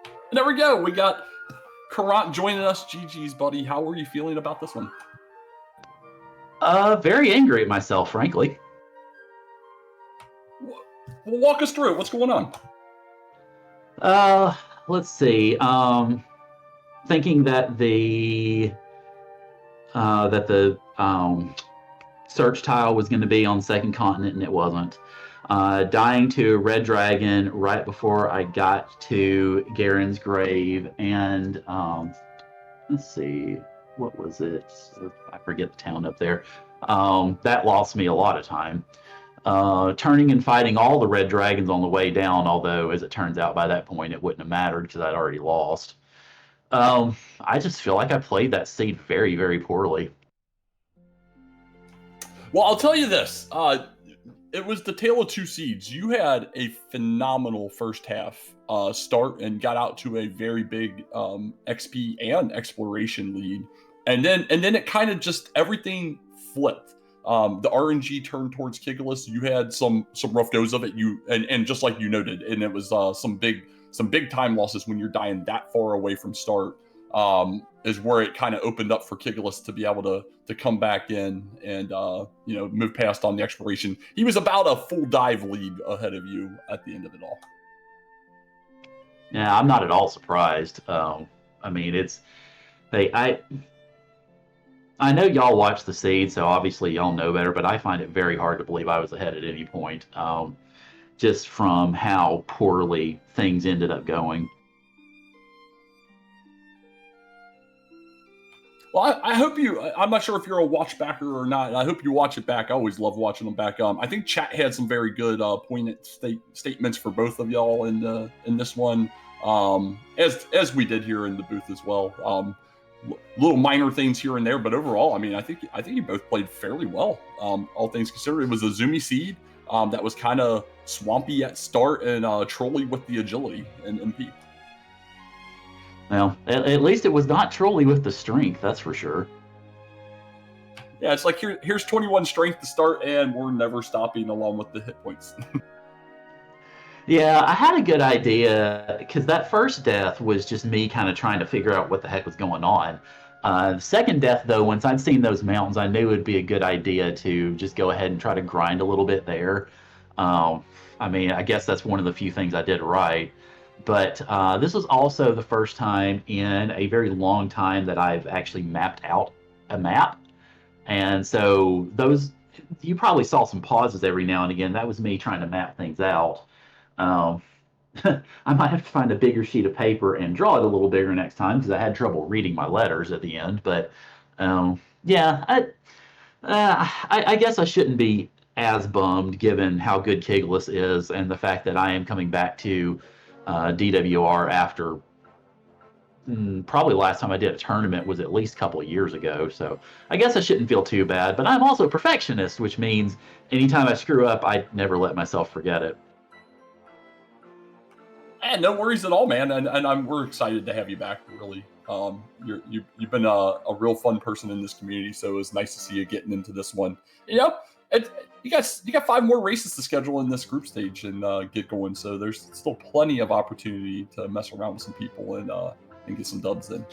And there we go. We got Caront joining us. GG's, buddy. How are you feeling about this one? Very angry at myself, frankly. Well, walk us through it. What's going on? Let's see. Thinking that the search tile was going to be on Second Continent, and it wasn't. Dying to Red Dragon right before I got to Garen's grave, and let's see, what was it? I forget the town up there. That lost me a lot of time. Turning and fighting all the Red Dragons on the way down, although as it turns out by that point it wouldn't have mattered because I'd already lost. I just feel like I played that seed very, very poorly. Well, I'll tell you this. It was the tale of two seeds. You had a phenomenal first half start and got out to a very big XP and exploration lead. And then it kind of just everything flipped. The RNG turned towards Kigalas. You had some rough goes of it. And just like you noted, and it was some big time losses when you're dying that far away from start, is where it kind of opened up for Kigalas to be able to come back in and move past on the exploration. He was about a full dive lead ahead of you at the end of it all. Yeah, I'm not at all surprised. I mean, I know y'all watch the seed, so obviously y'all know better, but I find it very hard to believe I was ahead at any point, just from how poorly things ended up going. Well, I hope I'm not sure if you're a watch backer or not. I hope you watch it back. I always love watching them back. I think chat had some very good poignant statements for both of y'all in this one, as we did here in the booth as well. Little minor things here and there, but overall, I mean, I think you both played fairly well. All things considered, it was a zoomy seed that was kind of swampy at start and trolly with the agility and MP. Well, at least it was not trolly with the strength, that's for sure. Yeah, it's like here's 21 strength to start, and we're never stopping along with the hit points. Yeah, I had a good idea, because that first death was just me kind of trying to figure out what the heck was going on. The second death, though, once I'd seen those mountains, I knew it would be a good idea to just go ahead and try to grind a little bit there. I mean, I guess that's one of the few things I did right. But this was also the first time in a very long time that I've actually mapped out a map. And so you probably saw some pauses every now and again. That was me trying to map things out. I might have to find a bigger sheet of paper and draw it a little bigger next time because I had trouble reading my letters at the end. But yeah, I guess I shouldn't be as bummed given how good Kigalas is and the fact that I am coming back to DWR after probably last time I did a tournament was at least a couple of years ago. So I guess I shouldn't feel too bad. But I'm also a perfectionist, which means anytime I screw up, I never let myself forget it. And no worries at all, man. And we're excited to have you back. Really, you've been a real fun person in this community. So it was nice to see you getting into this one. You know, you got 5 more races to schedule in this group stage and get going. So there's still plenty of opportunity to mess around with some people and get some dubs in.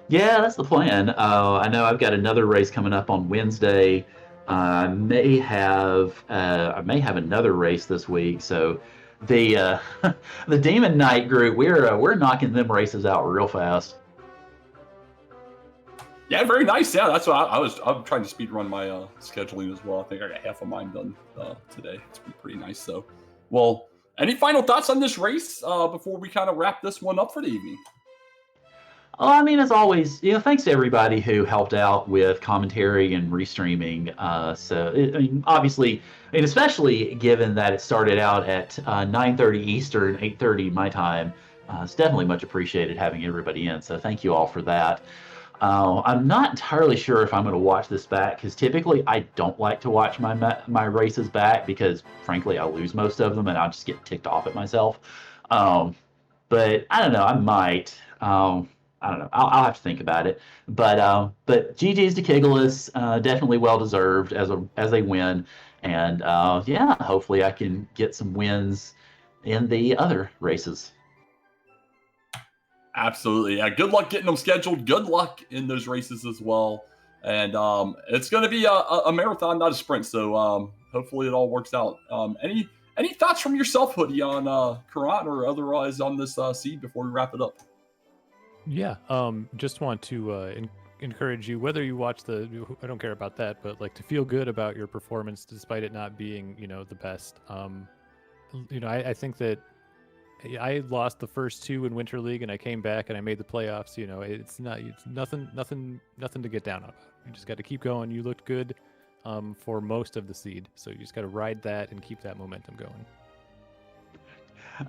Yeah, that's the plan. I know I've got another race coming up on Wednesday. I may have another race this week. So the the Demon Knight group, we're knocking them races out real fast. Yeah, very nice. Yeah, that's what I'm trying to speed run my scheduling as well. I think I got half of mine done today. It's been pretty nice. So, well, any final thoughts on this race before we kind of wrap this one up for the evening? Well, I mean, as always, thanks to everybody who helped out with commentary and restreaming. I mean, obviously, and especially given that it started out at 9:30 Eastern, 8:30 my time, it's definitely much appreciated having everybody in. So thank you all for that. I'm not entirely sure if I'm going to watch this back because typically I don't like to watch my races back because frankly I lose most of them and I'll just get ticked off at myself. But I don't know. I might. I don't know. I'll have to think about it. But GG's to Kigalas, definitely well deserved as a win, and yeah, hopefully I can get some wins in the other races. Absolutely. Yeah, good luck getting them scheduled. Good luck in those races as well. And it's going to be a marathon, not a sprint. So hopefully it all works out. Any thoughts from yourself, Hoodie, on Caront or otherwise on this seed before we wrap it up? Yeah, just want to encourage you, whether you watch I don't care about that, but like to feel good about your performance despite it not being, the best. I think that I lost the first two in Winter League and I came back and I made the playoffs. It's nothing to get down on. You just got to keep going. You looked good for most of the seed, so you just got to ride that and keep that momentum going.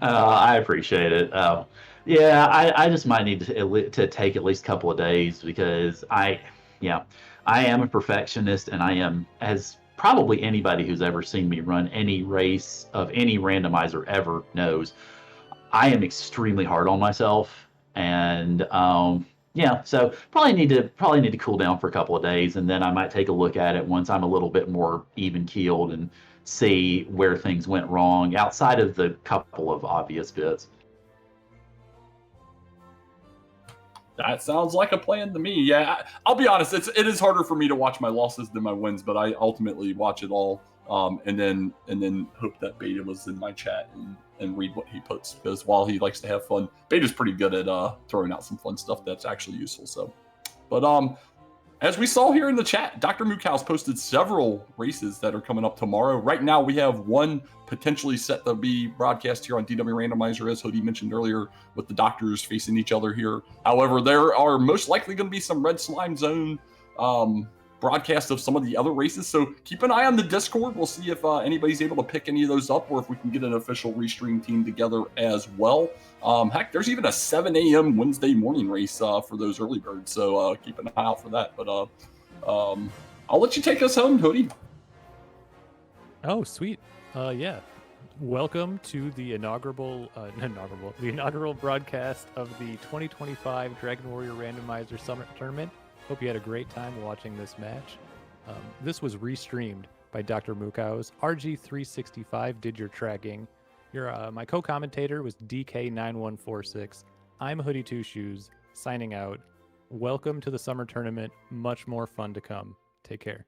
I appreciate it. Yeah, I just might need to take at least a couple of days because I am a perfectionist and I am, as probably anybody who's ever seen me run any race of any randomizer ever knows, I am extremely hard on myself. And so probably need to cool down for a couple of days and then I might take a look at it once I'm a little bit more even keeled and see where things went wrong outside of the couple of obvious bits. That sounds like a plan to me. Yeah, I'll be honest. It is harder for me to watch my losses than my wins, but I ultimately watch it all, and then hope that Beta was in my chat and read what he puts, because while he likes to have fun, Beta's pretty good at throwing out some fun stuff that's actually useful. So, but as we saw here in the chat, Dr. Mookhouse posted several races that are coming up tomorrow. Right now, we have one potentially set to be broadcast here on DW Randomizer, as Hoodie mentioned earlier, with the doctors facing each other here. However, there are most likely going to be some Red Slime Zone broadcasts of some of the other races. So keep an eye on the Discord. We'll see if anybody's able to pick any of those up or if we can get an official restream team together as well. Heck, there's even a 7 a.m. Wednesday morning race for those early birds. So keep an eye out for that. But I'll let you take us home, Hoodie. Oh, sweet. Yeah. Welcome to the inaugural broadcast of the 2025 Dragon Warrior Randomizer Summer Tournament. Hope you had a great time watching this match. This was restreamed by Dr. Mookhouse. RG365 did your tracking. My co-commentator was DK9146. I'm Hoodie Two Shoes, signing out. Welcome to the Summer Tournament. Much more fun to come. Take care.